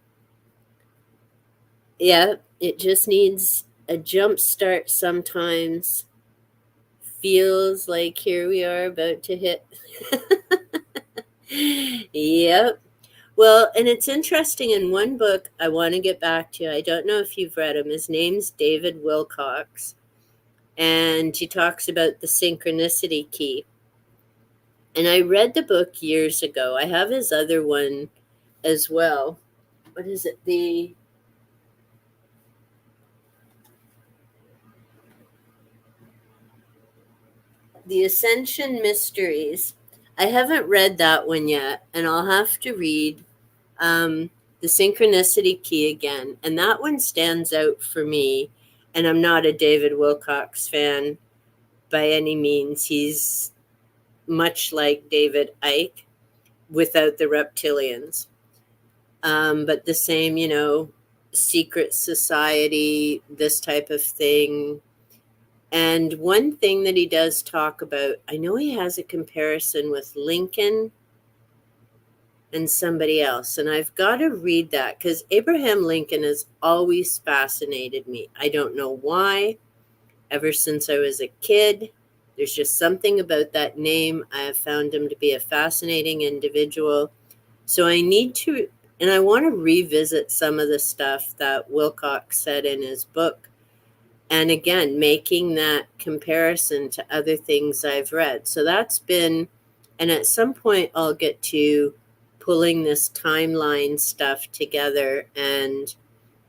yeah, it just needs a jump start sometimes. Feels like here we are about to hit. Yep. Well, and it's interesting. In one book I want to get back to, I don't know if you've read him. His name's David Wilcox, and he talks about the synchronicity key. And I read the book years ago. I have his other one as well. What is it? The Ascension Mysteries. I haven't read that one yet, and I'll have to read the Synchronicity Key again. And that one stands out for me. And I'm not a David Wilcox fan by any means. He's much like David Icke without the reptilians. But the same, secret society, this type of thing. And one thing that he does talk about, I know he has a comparison with Lincoln and somebody else. And I've got to read that because Abraham Lincoln has always fascinated me. I don't know why. Ever since I was a kid, there's just something about that name. I have found him to be a fascinating individual. So I need to, and I want to revisit some of the stuff that Wilcox said in his book. And again, making that comparison to other things I've read. So that's been, and at some point I'll get to pulling this timeline stuff together. And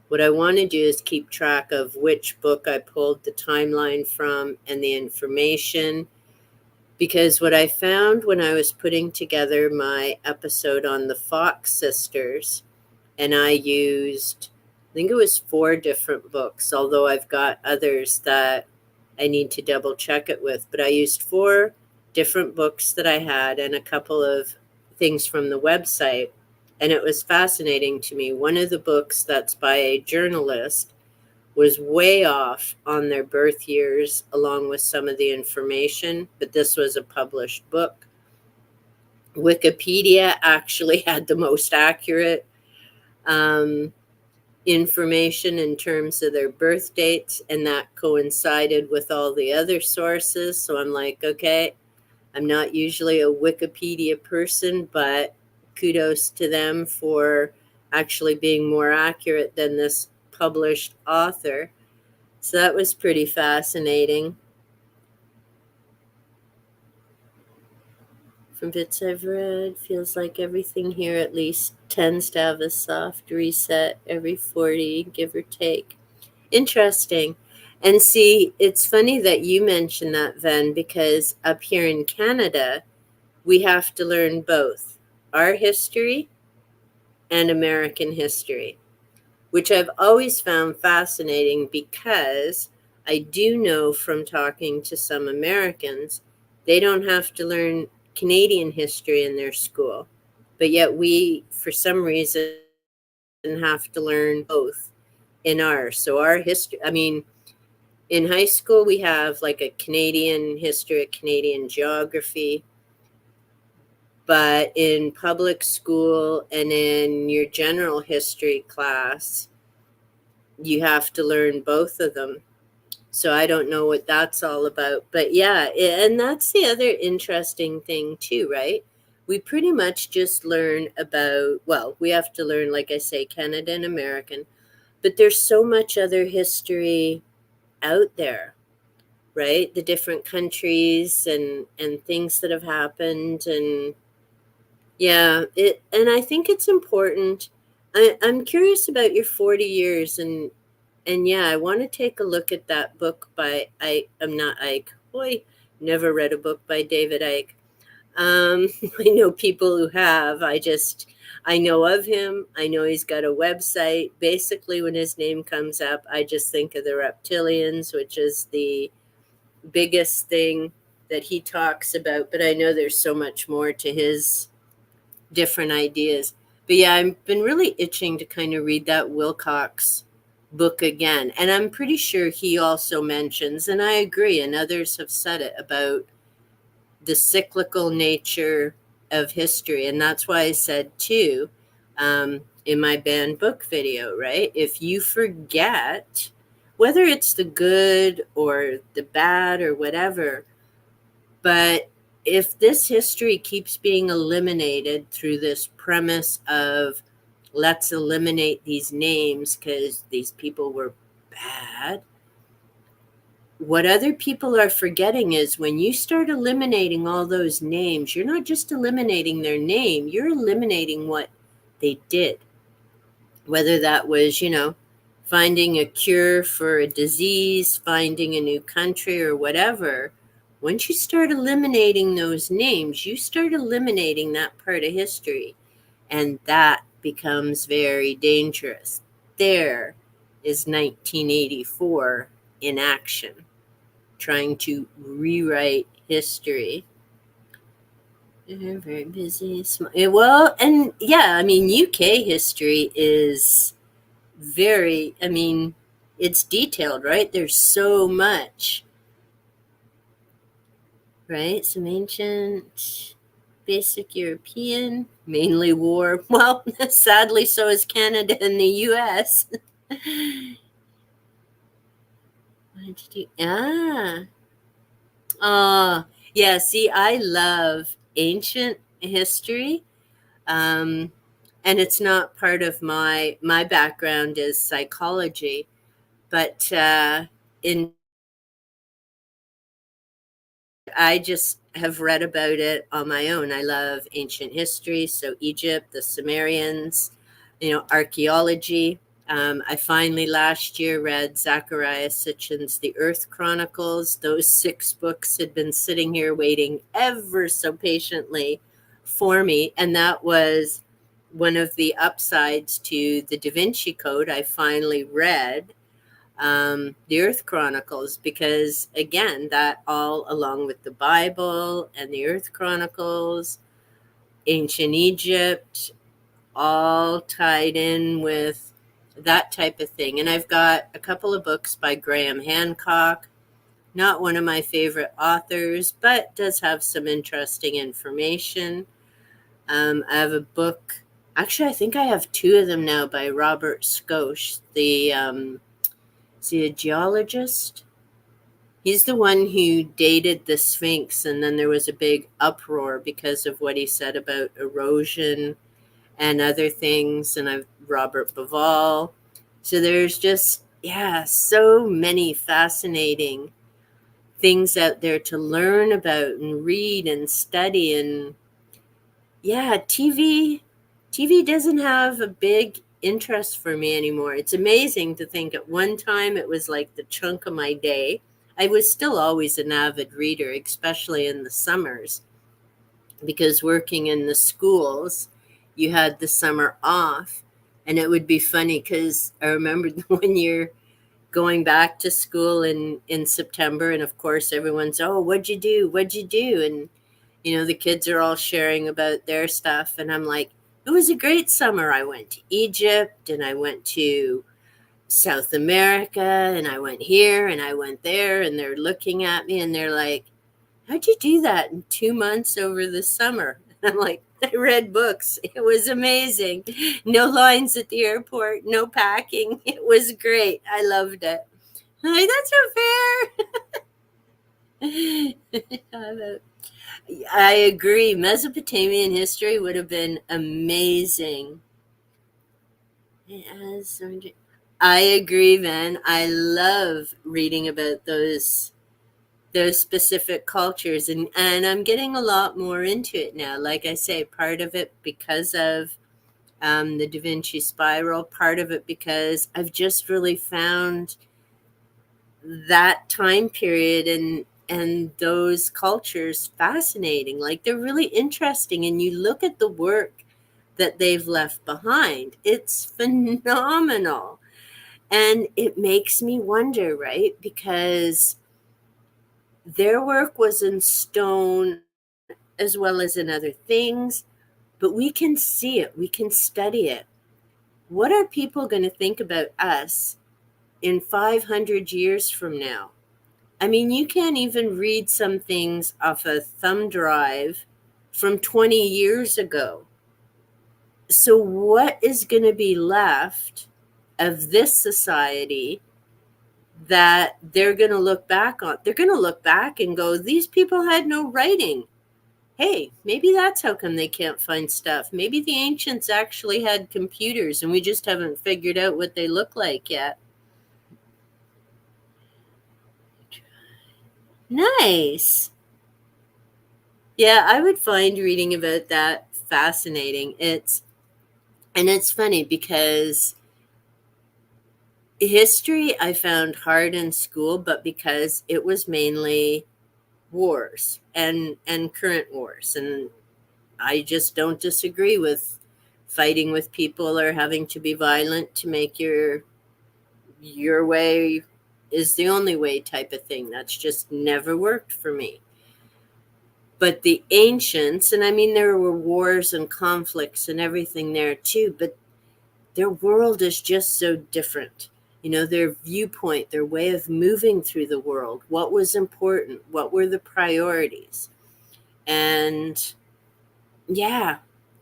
what I want to do is keep track of which book I pulled the timeline from and the information. Because what I found when I was putting together my episode on the Fox sisters, and I used, I think it was 4 different books, although I've got others that I need to double check it with. But I used 4 different books that I had and a couple of things from the website. And it was fascinating to me. One of the books that's by a journalist was way off on their birth years, along with some of the information, but this was a published book. Wikipedia actually had the most accurate information in terms of their birth dates, and that coincided with all the other sources. So I'm like, okay, I'm not usually a Wikipedia person, but kudos to them for actually being more accurate than this published author. So that was pretty fascinating. From bits I've read, feels like everything here at least tends to have a soft reset every 40, give or take. Interesting. And see, it's funny that you mention that, Ven, because up here in Canada, we have to learn both our history and American history, which I've always found fascinating because I do know from talking to some Americans, they don't have to learn Canadian history in their school. But yet we, for some reason, have to learn both in ours. So our history, I mean, in high school, we have like a Canadian history, a Canadian geography. But in public school and in your general history class, you have to learn both of them. So I don't know what that's all about. But yeah, and that's the other interesting thing too, right? We pretty much just learn about, well, we have to learn, like I say, Canada and American, but there's so much other history out there, right? The different countries and things that have happened. And yeah, and I think it's important. I'm curious about your 40 years, and yeah, I want to take a look at that book by I'm not Ike. Boy, never read a book by David Icke. I know people who have. I know of him. I know he's got a website. Basically, when his name comes up, I just think of the reptilians, which is the biggest thing that he talks about. But I know there's so much more to his different ideas. But yeah, I've been really itching to kind of read that Wilcox book again. And I'm pretty sure he also mentions, and I agree, and others have said it, about the cyclical nature of history. And that's why I said, too, in my banned book video, right? If you forget, whether it's the good or the bad or whatever, but if this history keeps being eliminated through this premise of let's eliminate these names because these people were bad, what other people are forgetting is when you start eliminating all those names, you're not just eliminating their name, you're eliminating what they did. Whether that was, finding a cure for a disease, finding a new country, or whatever. Once you start eliminating those names, you start eliminating that part of history. And that becomes very dangerous. There is 1984 in action, trying to rewrite history. They're very busy. Well, and yeah, I mean, UK history is very, I mean, it's detailed, right? There's so much, right? Some ancient, basic European, mainly war. Well, sadly, so is Canada and the US. What did you, yeah, see, I love ancient history. Um, and it's not part of my background is psychology, but in I just have read about it on my own. I love ancient history, so Egypt, the Sumerians, archaeology. I finally last year read Zachariah Sitchin's The Earth Chronicles. Those 6 books had been sitting here waiting ever so patiently for me, and that was one of the upsides to the Da Vinci Code. I finally read the Earth Chronicles, because again, that all along with the Bible and the Earth Chronicles, ancient Egypt, all tied in with that type of thing. And I've got a couple of books by Graham Hancock, not one of my favorite authors, but does have some interesting information. I have a book, actually I think I have 2 of them now, by Robert Schoch, is he a geologist? He's the one who dated the Sphinx, and then there was a big uproar because of what he said about erosion and other things. And I've Robert Bauval. So there's just, yeah, so many fascinating things out there to learn about and read and study. And yeah, TV doesn't have a big interest for me anymore. It's amazing to think at one time it was like the chunk of my day. I was still always an avid reader, especially in the summers, because working in the schools, you had the summer off. And it would be funny because I remember one year going back to school in September, and of course everyone's, oh, what'd you do? What'd you do? And the kids are all sharing about their stuff, and I'm like, it was a great summer. I went to Egypt, and I went to South America, and I went here, and I went there, and they're looking at me, and they're like, how'd you do that in 2 months over the summer? And I'm like, I read books. It was amazing. No lines at the airport, no packing. It was great. I loved it. I'm like, that's not fair. I agree. Mesopotamian history would have been amazing. Yes, I agree, man. I love reading about those specific cultures, and I'm getting a lot more into it now. Like I say, part of it because of the Da Vinci Spiral, part of it because I've just really found that time period and those cultures fascinating. Like, they're really interesting, and you look at the work that they've left behind. It's phenomenal. And it makes me wonder, right? Because their work was in stone as well as in other things, but we can see it, we can study it. What are people going to think about us in 500 years from now? I mean, you can't even read some things off a thumb drive from 20 years ago. So, what is going to be left of this society that they're going to look back on? They're going to look back and go, these people had no writing. Hey, maybe that's how come they can't find stuff. Maybe the ancients actually had computers and we just haven't figured out what they look like yet. Nice. Yeah, I would find reading about that fascinating. It's funny because history I found hard in school, but because it was mainly wars and current wars, and I just don't disagree with fighting with people or having to be violent to make your way is the only way type of thing. That's just never worked for me. But the ancients, and I mean, there were wars and conflicts and everything there too, but their world is just so different. Their viewpoint, their way of moving through the world, what was important, what were the priorities. And yeah,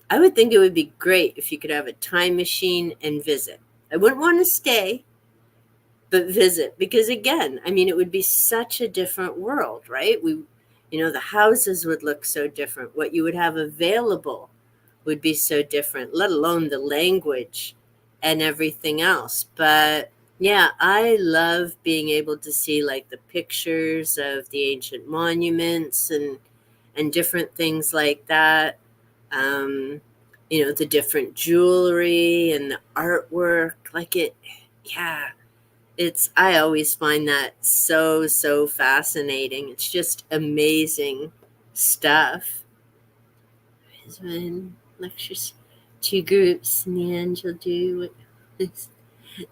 I would think it would be great if you could have a time machine and visit. I wouldn't want to stay, but visit, because again, I mean, it would be such a different world, right? The houses would look so different. What you would have available would be so different, let alone the language and everything else. But yeah, I love being able to see like the pictures of the ancient monuments and different things like that. Um, the different jewelry and the artwork, yeah, I always find that so fascinating. It's just amazing stuff. When lectures, two groups, and the end you'll do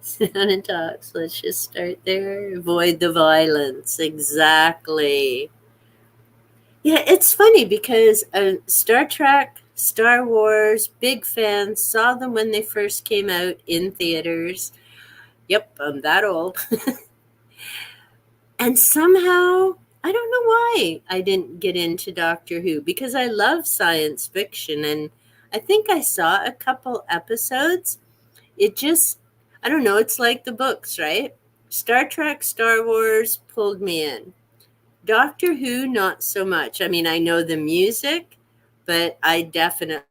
sit down and talk. So let's just start there. Avoid the violence. Exactly. Yeah, it's funny because Star Trek, Star Wars, big fans, saw them when they first came out in theaters. Yep, I'm that old. And somehow, I don't know why I didn't get into Doctor Who, because I love science fiction, and I think I saw a couple episodes. It just, I don't know, it's like the books, right? Star Trek, Star Wars pulled me in. Doctor Who, not so much. I mean, I know the music, but I definitely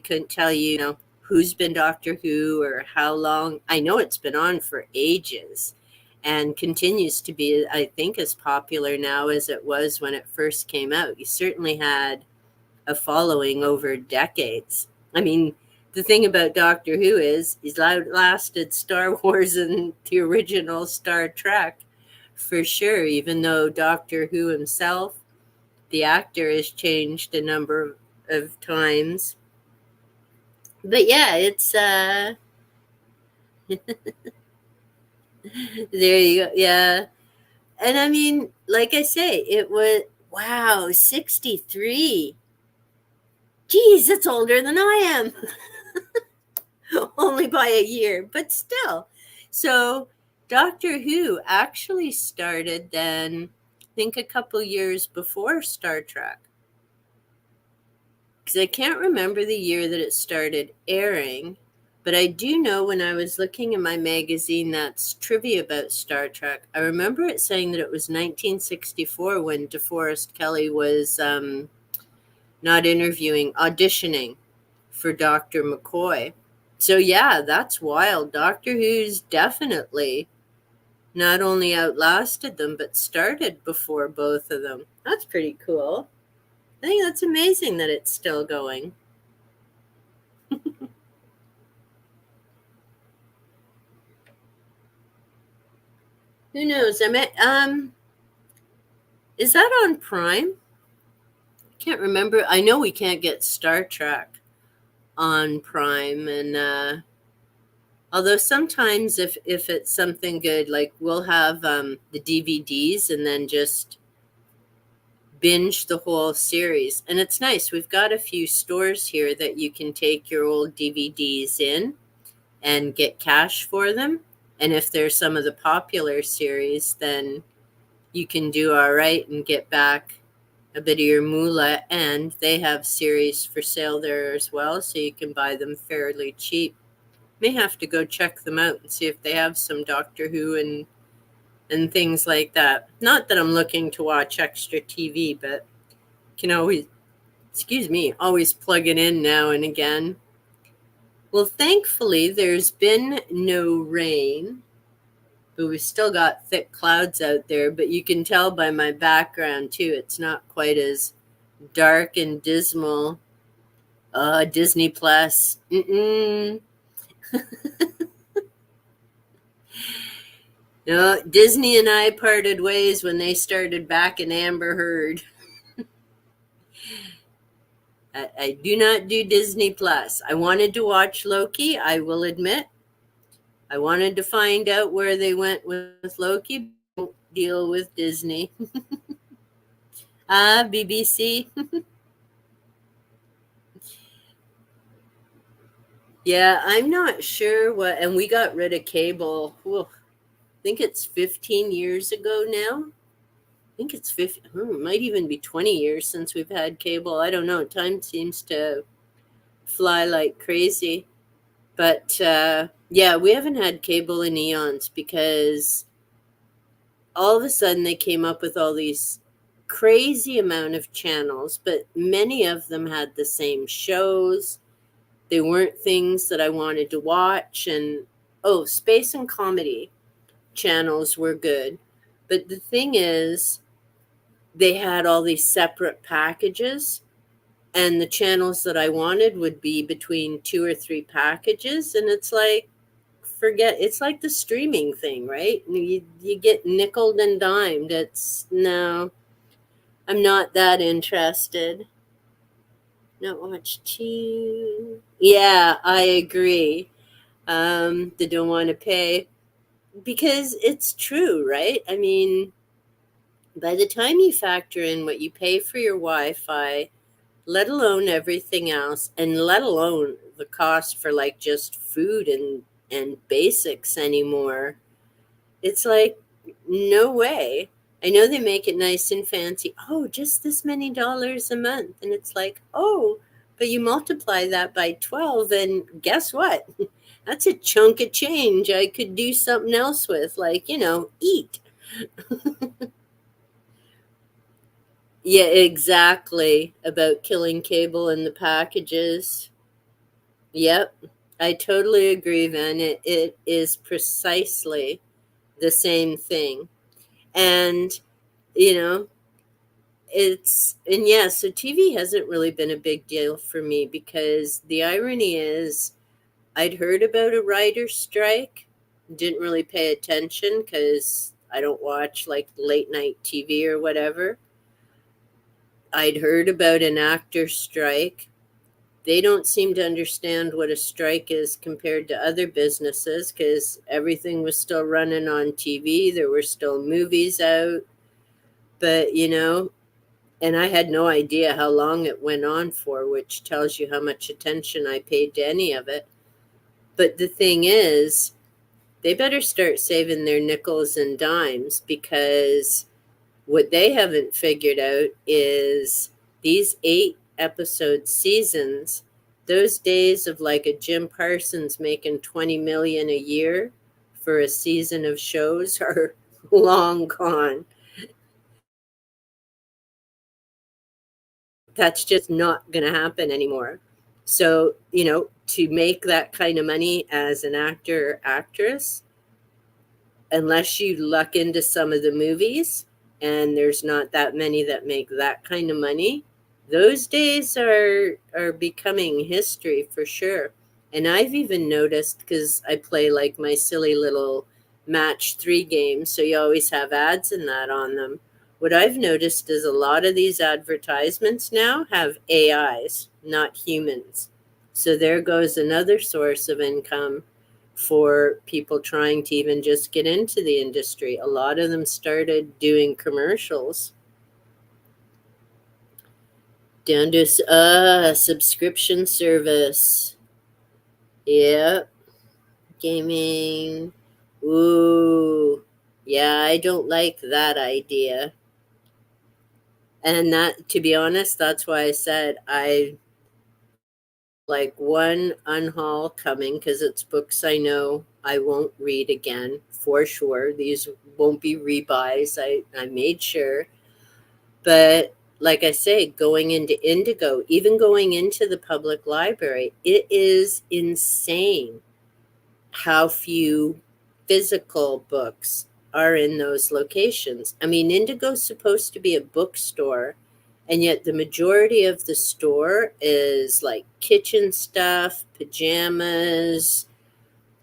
couldn't tell who's been Doctor Who or how long. I know it's been on for ages and continues to be, I think, as popular now as it was when it first came out. You certainly had a following over decades. I mean, the thing about Doctor Who is he's lasted Star Wars and the original Star Trek for sure, even though Doctor Who himself, the actor, has changed a number of times. But yeah, it's there you go. Yeah. And I mean, like I say, it was wow, 63. Geez, that's older than I am. Only by a year, but still. So Doctor Who actually started then, I think a couple years before Star Trek. Because I can't remember the year that it started airing, but I do know when I was looking in my magazine that's trivia about Star Trek, I remember it saying that it was 1964 when DeForest Kelley was not interviewing, auditioning for Dr. McCoy. So yeah, that's wild. Doctor Who's definitely not only outlasted them, but started before both of them. That's pretty cool. I think that's amazing that it's still going. Who knows? I mean, is that on Prime? Can't remember. I know we can't get Star Trek on Prime, and although sometimes if it's something good, like we'll have the DVDs and then just binge the whole series. And it's nice. We've got a few stores here that you can take your old DVDs in and get cash for them. And if they're some of the popular series, then you can do all right and get back a bit of your moolah. And they have series for sale there as well, so you can buy them fairly cheap. May have to go check them out and see if they have some Doctor Who and things like that. Not that I'm looking to watch extra TV, but can always, excuse me, always plug it in now and again. Well, thankfully, there's been no rain, but we've still got thick clouds out there. But you can tell by my background, too, it's not quite as dark and dismal. Disney Plus. Mm-mm. No, Disney and I parted ways when they started backing Amber Heard. I do not do Disney Plus. I wanted to watch Loki, I will admit. I wanted to find out where they went with Loki. Don't deal with Disney. BBC. Yeah, I'm not sure what, and we got rid of cable. Whew, I think it's 15 years ago now. I think it's 50, it might even be 20 years since we've had cable. I don't know. Time seems to fly like crazy. But yeah, we haven't had cable in eons because all of a sudden they came up with all these crazy amount of channels, but many of them had the same shows. They weren't things that I wanted to watch. And oh, space and comedy channels were good. But the thing is, they had all these separate packages, and the channels that I wanted would be between two or three packages. And it's like, forget, it's like the streaming thing, right? You get nickeled and dimed. It's no, I'm not that interested. Not watch two. Yeah, I agree. They don't want to pay because it's true, right? I mean, by the time you factor in what you pay for your Wi-Fi, let alone everything else, and let alone the cost for like just food and basics anymore, it's like no way. I know they make it nice and fancy. Oh, just this many dollars a month. And it's like, oh, but you multiply that by 12, and guess what? That's a chunk of change I could do something else with, like, eat. Yeah, exactly. About killing cable and the packages. Yep. I totally agree, Van. It is precisely the same thing. And, you know, And yeah, so TV hasn't really been a big deal for me because the irony is I'd heard about a writer's strike, didn't really pay attention because I don't watch like late night TV or whatever. I'd heard about an actor's strike. They don't seem to understand what a strike is compared to other businesses because everything was still running on TV. There were still movies out. But, and I had no idea how long it went on for, which tells you how much attention I paid to any of it. But the thing is, they better start saving their nickels and dimes because what they haven't figured out is these 8 episode seasons, those days of like a Jim Parsons making 20 million a year for a season of shows are long gone. That's just not going to happen anymore. So, to make that kind of money as an actor or actress, unless you luck into some of the movies, and there's not that many that make that kind of money, those days are becoming history for sure. And I've even noticed, because I play like my silly little match 3 games, so you always have ads and that on them. What I've noticed is a lot of these advertisements now have AIs, not humans. So there goes another source of income for people trying to even just get into the industry. A lot of them started doing commercials. Down to subscription service. Yep. Gaming. Ooh. Yeah, I don't like that idea. And that, to be honest, that's why I said I like one unhaul coming because it's books I know I won't read again for sure. These won't be rebuys. I made sure. But like I say, going into Indigo, even going into the public library, it is insane how few physical books are in those locations. I mean, Indigo's supposed to be a bookstore, and yet the majority of the store is like kitchen stuff, pajamas,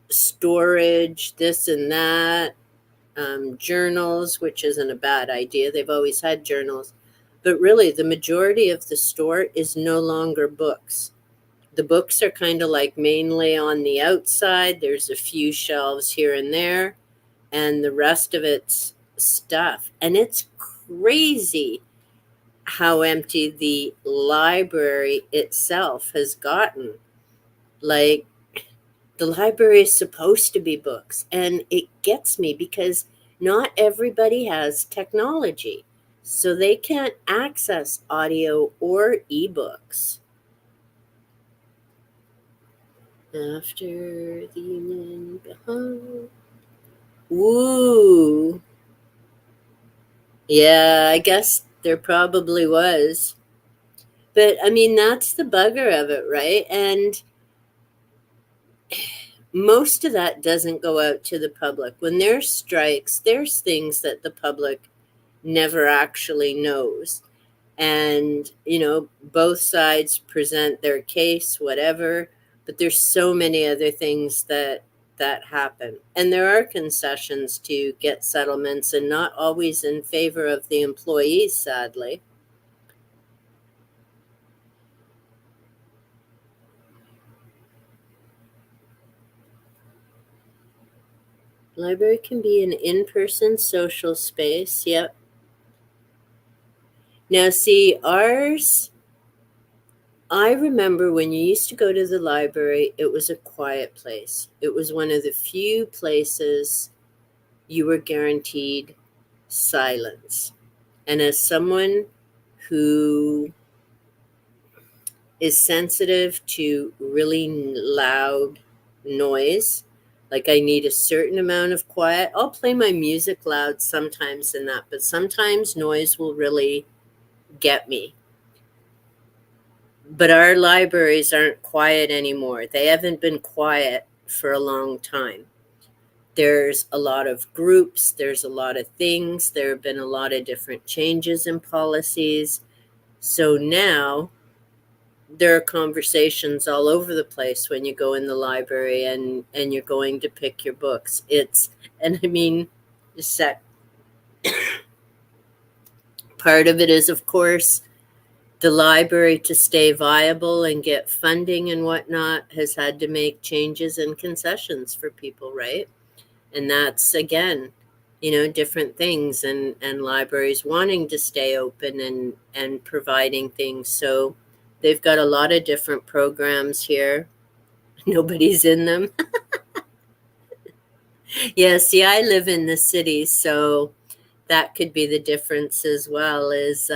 storage, this and that, journals, which isn't a bad idea. They've always had journals. But really, the majority of the store is no longer books. The books are kind of like mainly on the outside. There's a few shelves here and there, and the rest of it's stuff. And it's crazy how empty the library itself has gotten. Like, the library is supposed to be books, and it gets me because not everybody has technology, so they can't access audio or ebooks. After the Union behind. Ooh. Yeah, I guess there probably was. But I mean, that's the bugger of it, right? And most of that doesn't go out to the public. When there's strikes, there's things that the public never actually knows. And, both sides present their case, whatever, but there's so many other things that happen. And there are concessions to get settlements and not always in favor of the employees, sadly. Library can be an in-person social space. Yep. Now, see, ours, I remember when you used to go to the library, it was a quiet place. It was one of the few places you were guaranteed silence. And as someone who is sensitive to really loud noise, like I need a certain amount of quiet, I'll play my music loud sometimes in that, but sometimes noise will really get me. But our libraries aren't quiet anymore. They haven't been quiet for a long time. There's a lot of groups, there's a lot of things, there have been a lot of different changes in policies. So now there are conversations all over the place when you go in the library and you're going to pick your books. And I mean, set part of it is, of course, the library, to stay viable and get funding and whatnot, has had to make changes and concessions for people, right? And that's, again, different things, and libraries wanting to stay open and providing things. So they've got a lot of different programs here. Nobody's in them. Yeah, see, I live in the city, so that could be the difference as well, is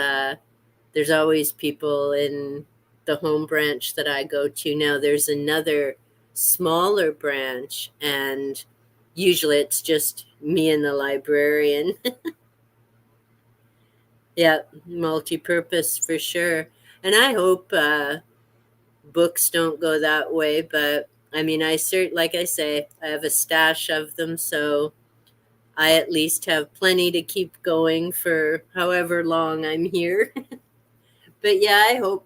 there's always people in the home branch that I go to. Now there's another smaller branch, and usually it's just me and the librarian. Yeah, multi-purpose for sure. And I hope books don't go that way, but I mean, like I say, I have a stash of them, so I at least have plenty to keep going for however long I'm here. But yeah, I hope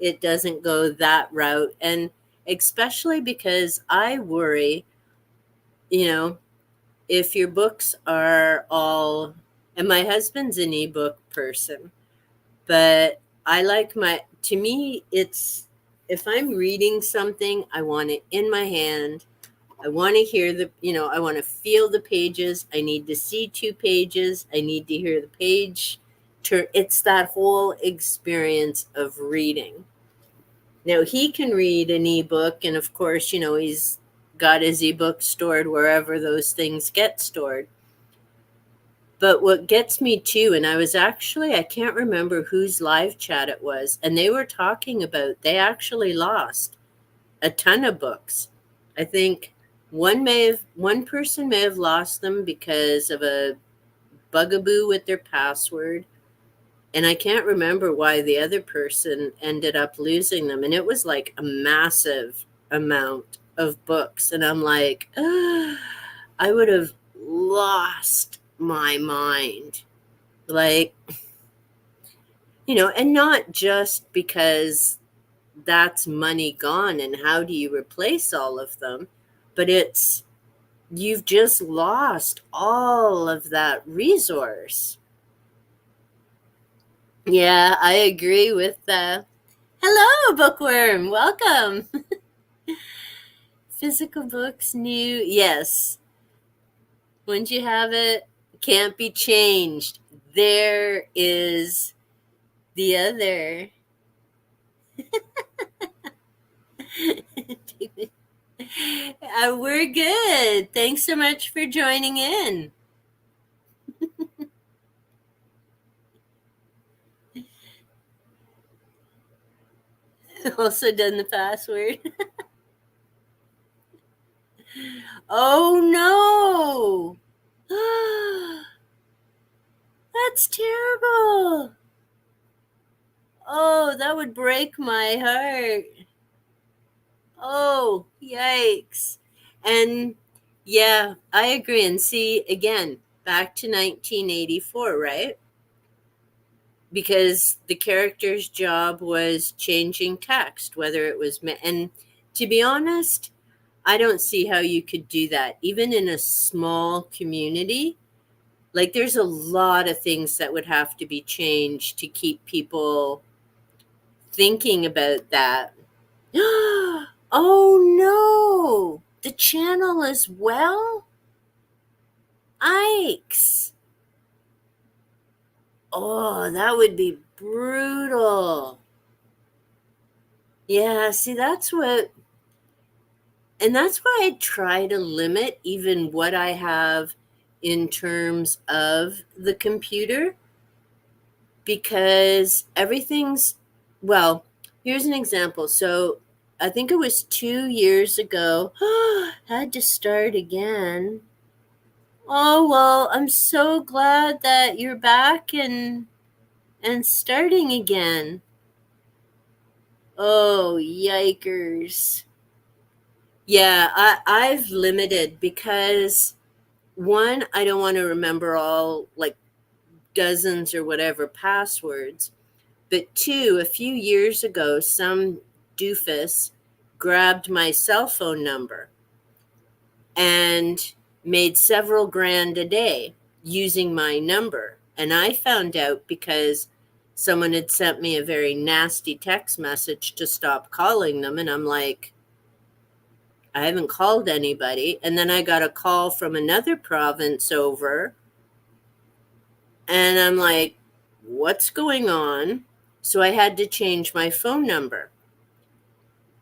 it doesn't go that route. And especially because I worry, you know, if your books are all, and my husband's an ebook person, but to me, it's, if I'm reading something, I want it in my hand. I want to hear I want to feel the pages. I need to see 2 pages. I need to hear the page turn. It's that whole experience of reading. Now, he can read an ebook, and of course, he's got his ebook stored wherever those things get stored. But what gets me too, and I can't remember whose live chat it was, and they were talking about they actually lost a ton of books. I think one person may have lost them because of a bugaboo with their password. And I can't remember why the other person ended up losing them. And it was like a massive amount of books. And I'm like, I would have lost my mind. Like, and not just because that's money gone and how do you replace all of them, but you've just lost all of that resource. Yeah, I agree with hello, bookworm. Welcome. Physical books, new. Yes. Once you have it, can't be changed. There is the other. We're good. Thanks so much for joining in. Also done the password. Oh no! That's terrible. Oh, that would break my heart. Oh, yikes. And yeah, I agree. And see, again, back to 1984, right? Because the character's job was changing text, whether it was, and to be honest, I don't see how you could do that, even in a small community. Like, there's a lot of things that would have to be changed to keep people thinking about that. Oh no! The channel as well? Yikes. Oh, that would be brutal. Yeah, see, that's why I try to limit even what I have in terms of the computer, because well, here's an example. So I think it was 2 years ago. Had to start again. Oh, well, I'm so glad that you're back and starting again. Oh, yikers. Yeah, I've limited because one, I don't want to remember all like dozens or whatever passwords. But two, a few years ago, some doofus grabbed my cell phone number and made several grand a day using my number. And I found out because someone had sent me a very nasty text message to stop calling them. And I'm like, I haven't called anybody. And then I got a call from another province over. And I'm like, what's going on? So I had to change my phone number.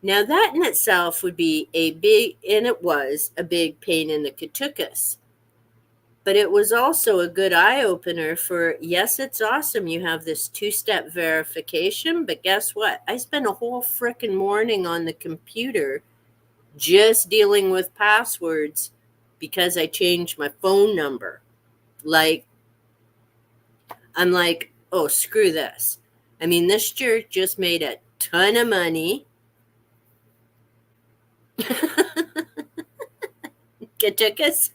Now, that in itself would be a big, and it was a big pain in the katukas. But it was also a good eye opener for, yes, it's awesome. You have this 2-step verification, but guess what? I spent a whole frickin' morning on the computer just dealing with passwords because I changed my phone number. Like, I'm like, oh, screw this. I mean, this jerk just made a ton of money. Katukas.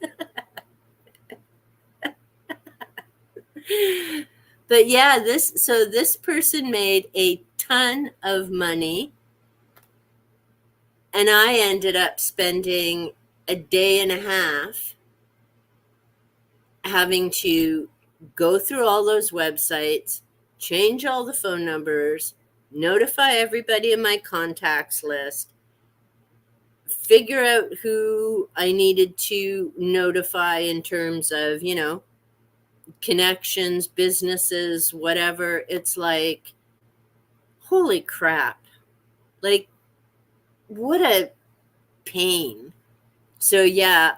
But yeah, this person made a ton of money, and I ended up spending a day and a half having to go through all those websites, change all the phone numbers, notify everybody in my contacts list, figure out who I needed to notify in terms of, connections, businesses, whatever. It's like, holy crap. Like, what a pain. So yeah,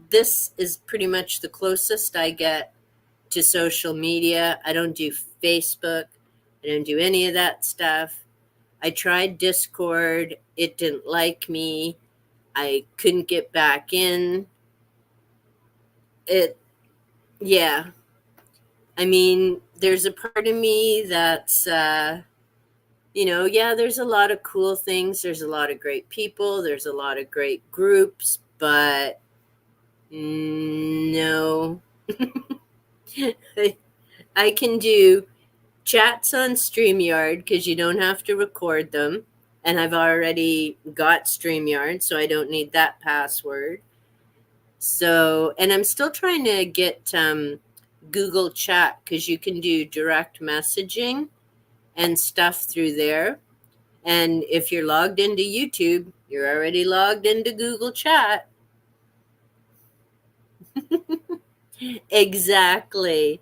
this is pretty much the closest I get to social media. I don't do Facebook. I don't do any of that stuff. I tried Discord. It didn't like me. I couldn't get back in. Yeah. I mean, there's a part of me that's, yeah, there's a lot of cool things. There's a lot of great people. There's a lot of great groups, but no. I can do chats on StreamYard because you don't have to record them. And I've already got StreamYard, so I don't need that password. So, and I'm still trying to get Google Chat because you can do direct messaging and stuff through there. And if you're logged into YouTube, you're already logged into Google Chat. Exactly.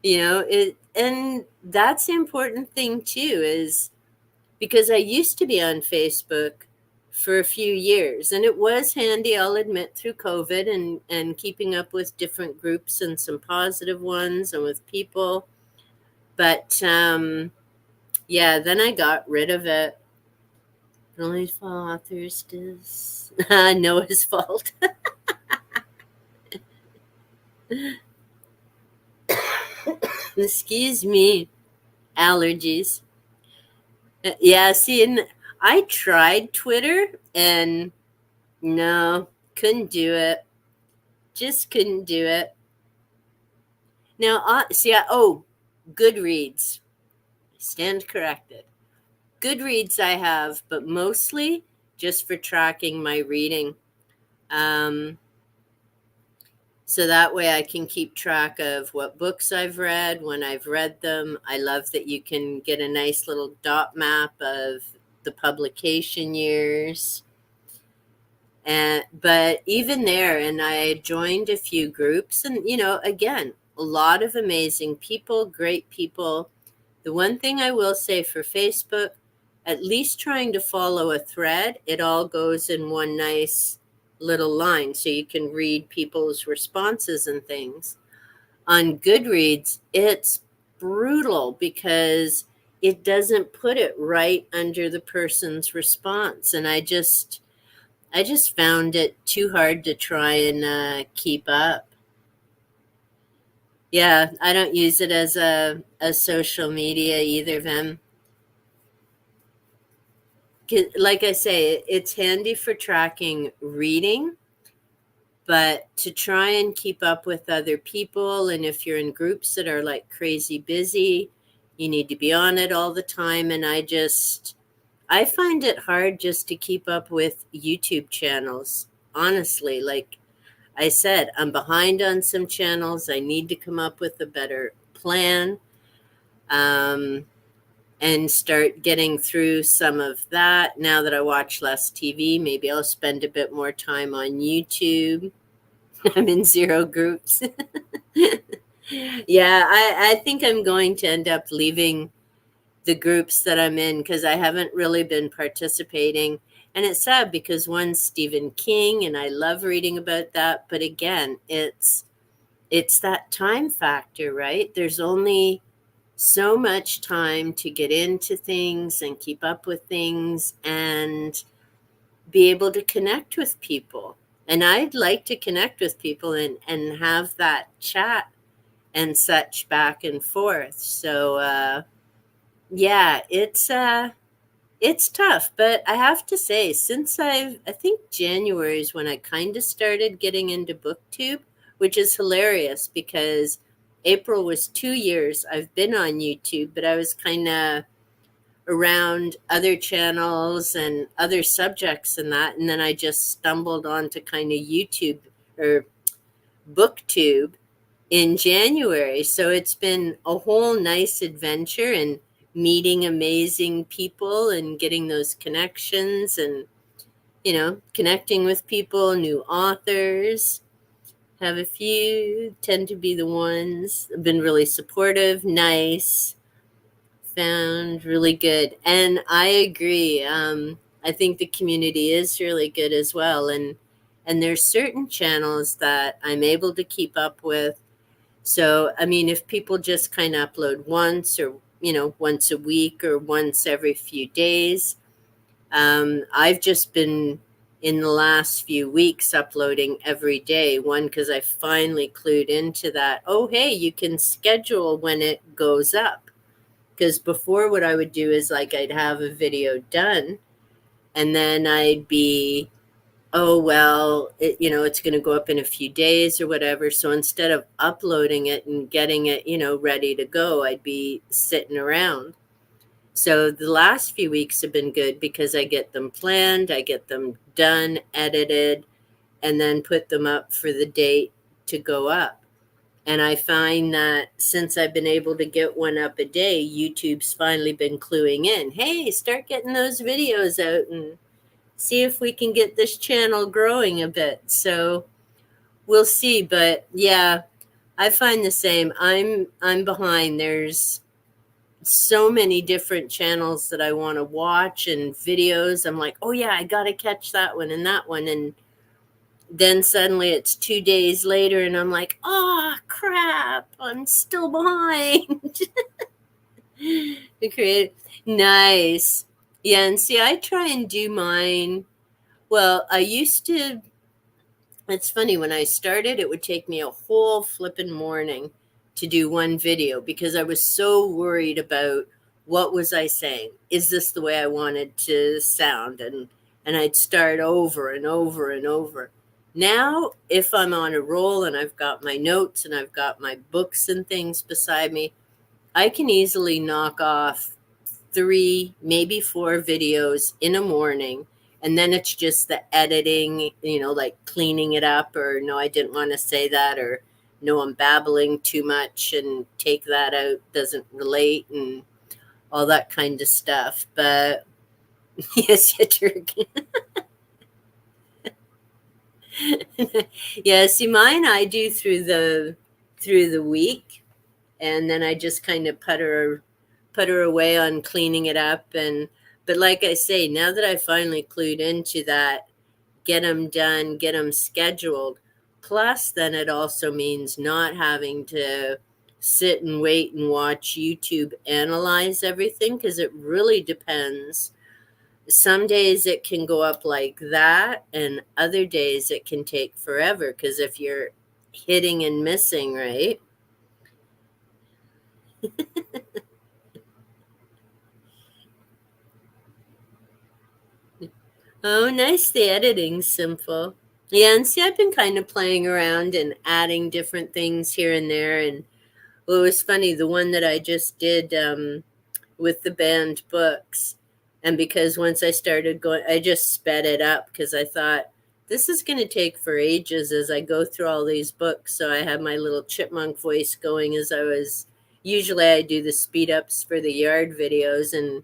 And that's the important thing too, is because I used to be on Facebook for a few years, and it was handy, I'll admit, through COVID and keeping up with different groups and some positive ones and with people. But yeah, then I got rid of it. Only authors does Noah's fault. Excuse me, allergies. Yeah, see, and I tried Twitter and no, couldn't do it. Just couldn't do it. Now, Goodreads. Stand corrected. Goodreads I have, but mostly just for tracking my reading. So that way I can keep track of what books I've read, when I've read them. I love that you can get a nice little dot map of the publication years. But even there, and I joined a few groups, and again, a lot of amazing people, great people. The one thing I will say for Facebook, at least trying to follow a thread, it all goes in one nice little line so you can read people's responses and things. On Goodreads, it's brutal because it doesn't put it right under the person's response. And I just found it too hard to try and keep up. Yeah, I don't use it as a social media either, Vem. Like I say, it's handy for tracking reading, But to try and keep up with other people, and if you're in groups that are like crazy busy, you need to be on it all the time. And I find it hard just to keep up with YouTube channels. Honestly, like I said, I'm behind on some channels. I need to come up with a better plan, um, and start getting through some of that. Now that I watch less TV, maybe I'll spend a bit more time on YouTube. I'm in zero groups. Yeah, I think I'm going to end up leaving the groups that I'm in because I haven't really been participating. And it's sad because one's Stephen King, and I love reading about that. But again, it's that time factor, right? There's only so much time to get into things and keep up with things and be able to connect with people. And I'd like to connect with people and have that chat and such back and forth. So yeah, it's tough, but I have to say, since I think January is when I kind of started getting into BookTube, which is hilarious because April was 2 years I've been on YouTube, but I was kind of around other channels and other subjects and that, and then I just stumbled onto kind of YouTube or BookTube in January. So it's been a whole nice adventure and meeting amazing people and getting those connections and, connecting with people, new authors. Have a few, tend to be the ones, have been really supportive, nice, found really good. And I agree. I think the community is really good as well. And there's certain channels that I'm able to keep up with. So, I mean, if people just kind of upload once or, once a week or once every few days, I've just been in the last few weeks uploading every day. One, because I finally clued into that. Oh, hey, you can schedule when it goes up. Because before, what I would do is like I'd have a video done and then I'd be, oh well, it's going to go up in a few days or whatever. So instead of uploading it and getting it, ready to go, I'd be sitting around. So the last few weeks have been good because I get them planned, I get them done, edited, and then put them up for the date to go up. And I find that since I've been able to get one up a day, YouTube's finally been cluing in. Hey, start getting those videos out and see if we can get this channel growing a bit. So we'll see. But yeah, I find the same. I'm behind. There's so many different channels that I want to watch and videos. I'm like, oh yeah, I gotta catch that one and that one. And then suddenly it's 2 days later and I'm like, oh crap, I'm still behind. Nice. Yeah, and see, I try and do mine. Well, I used to, it's funny, when I started, it would take me a whole flippin' morning to do one video because I was so worried about what was I saying? Is this the way I wanted to sound? And I'd start over and over and over. Now, if I'm on a roll and I've got my notes and I've got my books and things beside me, I can easily knock off 3, maybe 4 videos in a morning. And then it's just the editing, like cleaning it up, or no, I didn't want to say that, or no, I'm babbling too much and take that out, doesn't relate, and all that kind of stuff. But yes, you jerk. Yeah, see, mine I do through the week, and then I just kind of put her away on cleaning it up. And but like I say, now that I finally clued into that, get them done, get them scheduled, plus then it also means not having to sit and wait and watch YouTube analyze everything, because it really depends. Some days it can go up like that, and other days it can take forever because if you're hitting and missing, right? Oh, nice. The editing's simple. Yeah, and see, I've been kind of playing around and adding different things here and there. And well, it was funny, the one that I just did with the banned books. And because once I started going, I just sped it up because I thought this is going to take for ages as I go through all these books. So I had my little chipmunk voice going as I was. Usually I do the speed ups for the yard videos and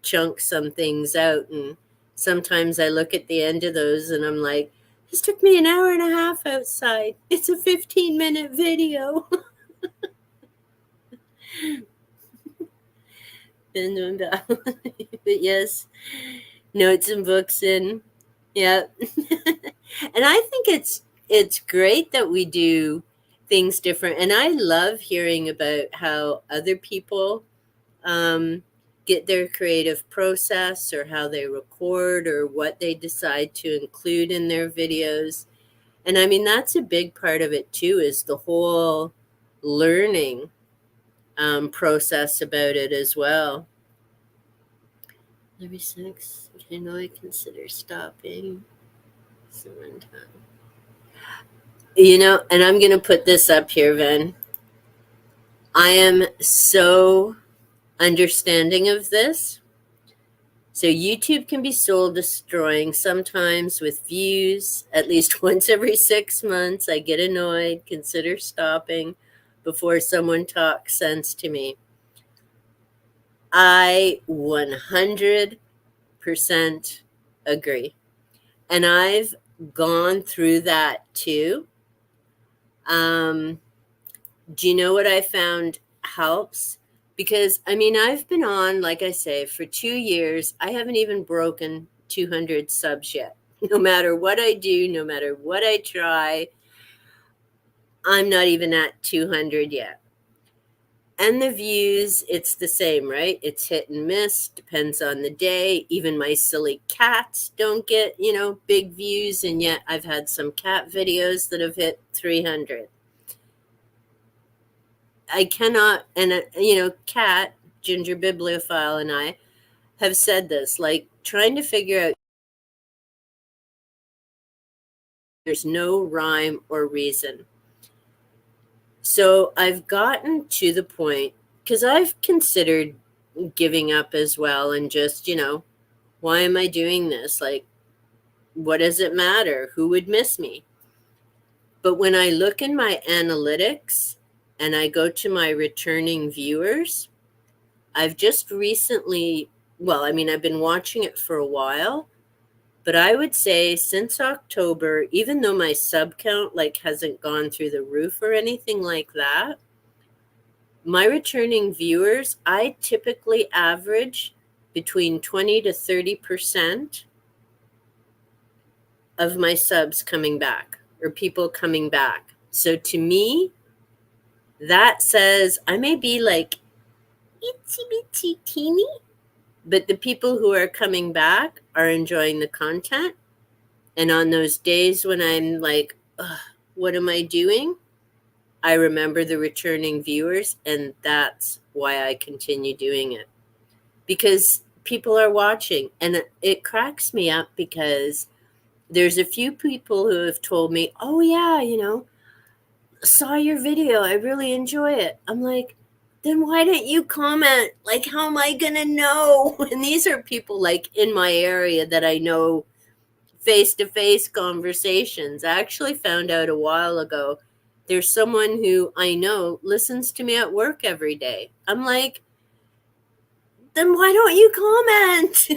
chunk some things out. And sometimes I look at the end of those and I'm like, this took me an hour and a half outside. It's a 15-minute video. But yes, notes and books and yeah. And I think it's great that we do things different. And I love hearing about how other people um, get their creative process or how they record or what they decide to include in their videos. And I mean, that's a big part of it too, is the whole learning process about it as well. Maybe 6. Okay, now I consider stopping. Sometime. And I'm going to put this up here, Ven. I am so understanding of this. So YouTube can be soul destroying sometimes with views. At least once every 6 months, I get annoyed, consider stopping before someone talks sense to me. I 100% agree. And I've gone through that too. Do you know what I found helps? Because I mean, I've been on, like I say, for 2 years. I haven't even broken 200 subs yet. No matter what I do, no matter what I try, I'm not even at 200 yet. And the views, it's the same, right? It's hit and miss, depends on the day. Even my silly cats don't get, big views. And yet I've had some cat videos that have hit 300. I cannot, and Cat, Ginger Bibliophile, and I have said this, like trying to figure out there's no rhyme or reason. So I've gotten to the point, because I've considered giving up as well and just, why am I doing this? Like, what does it matter? Who would miss me? But when I look in my analytics and I go to my returning viewers, I've just recently, I've been watching it for a while, but I would say since October, even though my sub count hasn't gone through the roof or anything like that, my returning viewers, I typically average between 20 to 30% of my subs coming back or people coming back. So to me, that says I may be like itsy bitsy teeny, but the people who are coming back are enjoying the content. And on those days when I'm like, what am I doing? I remember the returning viewers, and that's why I continue doing it. Because people are watching, and it cracks me up because there's a few people who have told me, oh yeah, saw your video. I really enjoy it. I'm like, then why didn't you comment? Like, how am I going to know? And these are people like in my area that I know face-to-face conversations. I actually found out a while ago there's someone who I know listens to me at work every day. I'm like, then why don't you comment?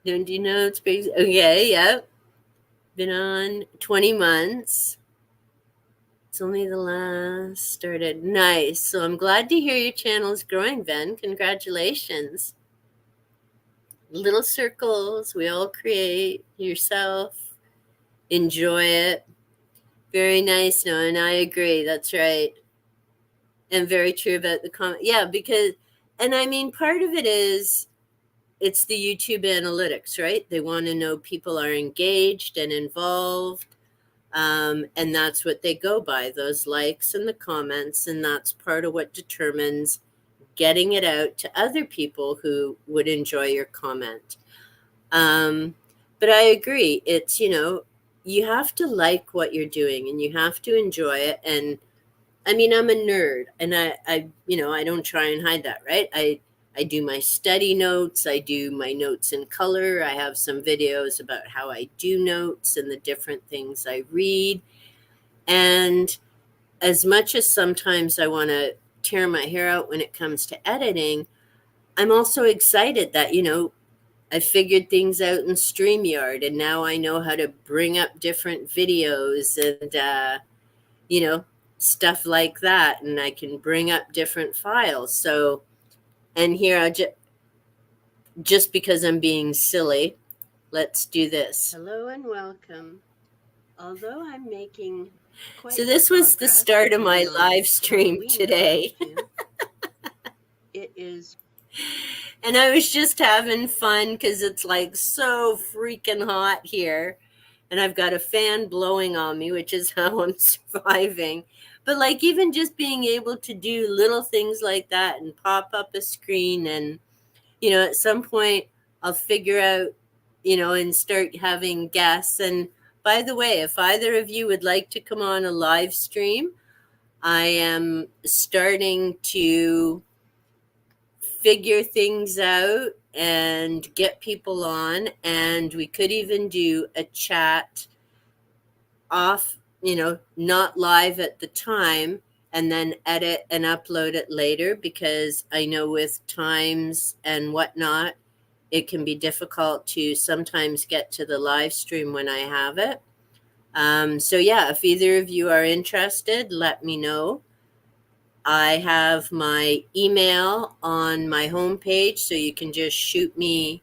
Don't you know it's big? Okay, yep. Been on 20 months. It's only the last started. Nice. So I'm glad to hear your channel is growing, Ben. Congratulations. Little circles we all create yourself. Enjoy it. Very nice. No, and I agree. That's right. And very true about the comment. Yeah, because, and I mean, part of it is it's the YouTube analytics, right? They want to know people are engaged and involved. And that's what they go by, those likes and the comments. And that's part of what determines getting it out to other people who would enjoy your comment. Um, but I agree. It's, you have to like what you're doing and you have to enjoy it. And I mean, I'm a nerd and I don't try and hide that, right? I do my study notes. I do my notes in color. I have some videos about how I do notes and the different things I read. And as much as sometimes I want to tear my hair out when it comes to editing, I'm also excited that, I figured things out in StreamYard and now I know how to bring up different videos and, you know, stuff like that. And I can bring up different files. So, and here just because I'm being silly, let's do this. Hello and welcome. Although I'm making quite So this was the start of my live stream today. It is. And I was just having fun because it's like so freaking hot here. And I've got a fan blowing on me, which is how I'm surviving. But like even just being able to do little things like that and pop up a screen and, at some point I'll figure out, and start having guests. And by the way, if either of you would like to come on a live stream, I am starting to figure things out and get people on. And we could even do a chat off, not live at the time and then edit and upload it later because I know with times and whatnot, it can be difficult to sometimes get to the live stream when I have it. So yeah, if either of you are interested, let me know. I have my email on my homepage, so you can just shoot me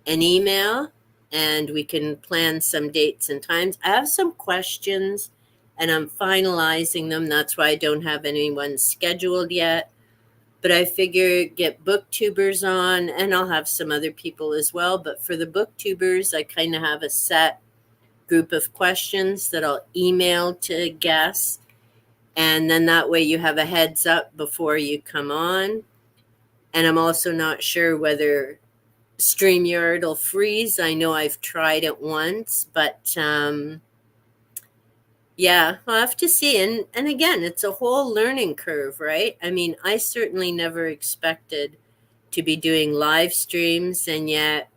an email and we can plan some dates and times. I have some questions and I'm finalizing them. That's why I don't have anyone scheduled yet. But I figure get booktubers on and I'll have some other people as well. But for the booktubers, I kind of have a set group of questions that I'll email to guests. And then that way you have a heads up before you come on. And I'm also not sure whether StreamYard will freeze. I know I've tried it once, but yeah, I'll have to see. And again, it's a whole learning curve, right? I mean, I certainly never expected to be doing live streams, and yet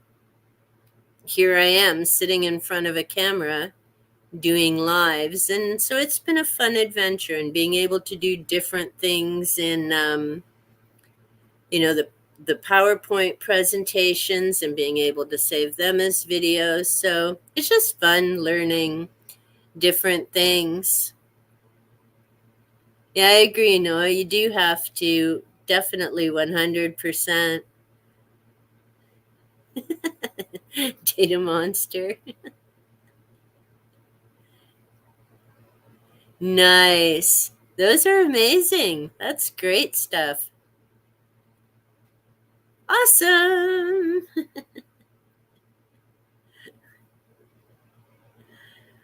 here I am sitting in front of a camera doing lives. And so it's been a fun adventure and being able to do different things in the PowerPoint presentations and being able to save them as videos. So it's just fun learning different things. Yeah, I agree, Noah. You do have to definitely 100% data monster. Nice. Those are amazing. That's great stuff. Awesome.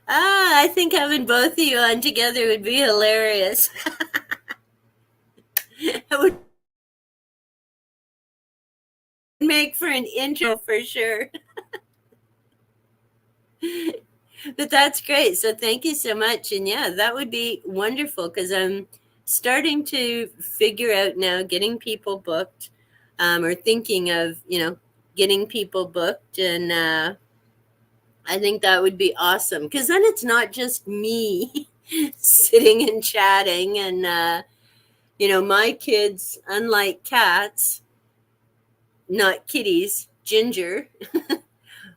I think having both of you on together would be hilarious. It would make for an intro for sure. But that's great. So thank you so much. And yeah, that would be wonderful because I'm starting to figure out now getting people booked or thinking of, getting people booked. And I think that would be awesome because then it's not just me sitting and chatting. And, my kids, unlike cats, not kitties, Ginger.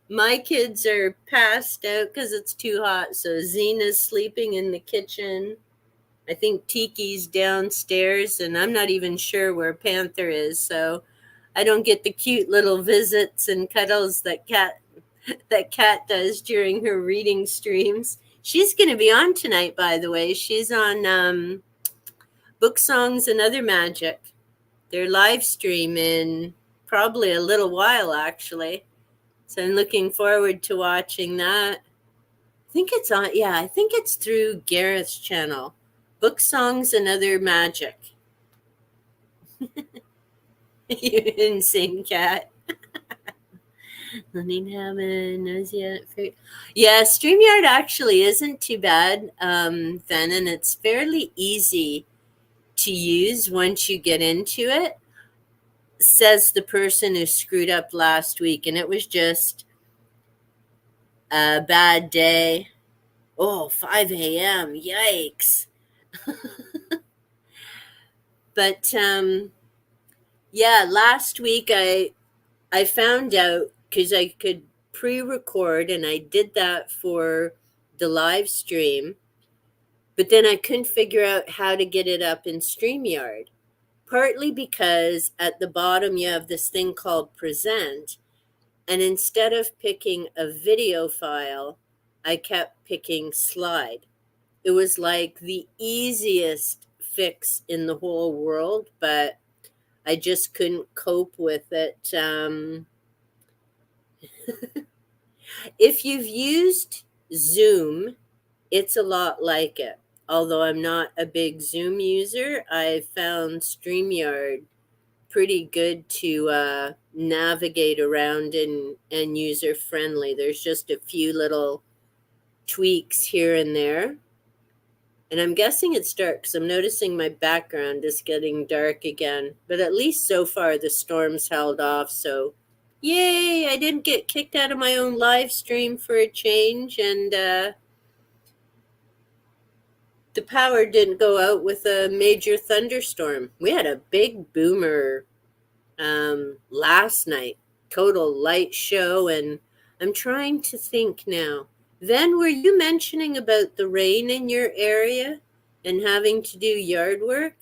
My kids are passed out because it's too hot. So Zena's sleeping in the kitchen. I think Tiki's downstairs, and I'm not even sure where Panther is. So I don't get the cute little visits and cuddles that cat does during her reading streams. She's going to be on tonight, by the way. She's on Book Songs and Other Magic. Their live stream in probably a little while, actually. So I'm looking forward to watching that. I think it's on, yeah, I think it's through Gareth's channel, Book Songs and Other Magic. You insane cat. Learning Hammond, Nausea. Yeah, StreamYard actually isn't too bad, then, and it's fairly easy to use once you get into it, says the person who screwed up last week, and it was just a bad day. Oh, 5 a.m. Yikes. But yeah, last week I found out because I could pre-record, and I did that for the live stream, but then I couldn't figure out how to get it up in StreamYard. Partly because at the bottom you have this thing called present, and instead of picking a video file, I kept picking slide. It was like the easiest fix in the whole world, but I just couldn't cope with it. If you've used Zoom, it's a lot like it. Although I'm not a big Zoom user, I found StreamYard pretty good to navigate around and user friendly. There's just a few little tweaks here and there. And I'm guessing it's dark because I'm noticing my background is getting dark again. But at least so far the storm's held off. So yay, I didn't get kicked out of my own live stream for a change. And the power didn't go out with a major thunderstorm. We had a big boomer last night, total light show. And I'm trying to think now. Then, were you mentioning about the rain in your area and having to do yard work?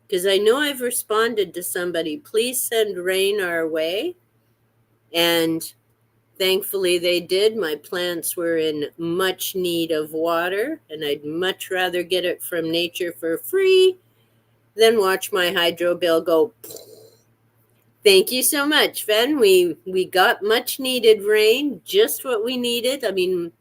Because I know I've responded to somebody, please send rain our way. And thankfully they did. My plants were in much need of water, and I'd much rather get it from nature for free than watch my hydro bill go. Thank you so much, Ven. We got much needed rain, just what we needed. I mean,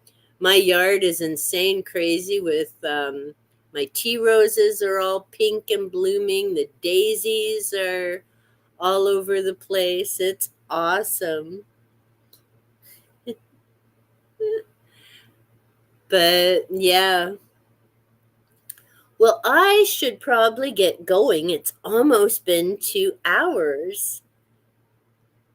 my yard is insane crazy with my tea roses are all pink and blooming. The daisies are all over the place. It's awesome. But yeah. Well, I should probably get going. It's almost been 2 hours.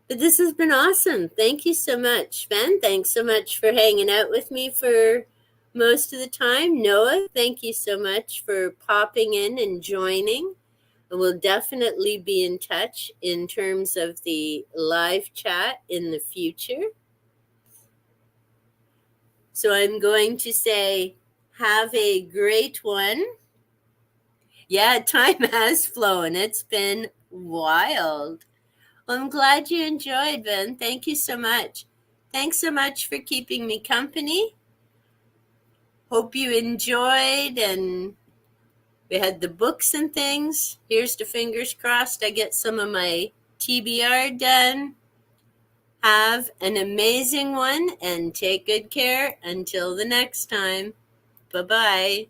But this has been awesome. Thank you so much, Ben. Thanks so much for hanging out with me for most of the time. Noah, thank you so much for popping in and joining. We'll definitely be in touch in terms of the live chat in the future. So I'm going to say, have a great one. Yeah, time has flown. It's been wild. Well, I'm glad you enjoyed, Ben. Thank you so much. Thanks so much for keeping me company. Hope you enjoyed, and we had the books and things. Here's to fingers crossed I get some of my TBR done. Have an amazing one and take good care until the next time. Bye-bye.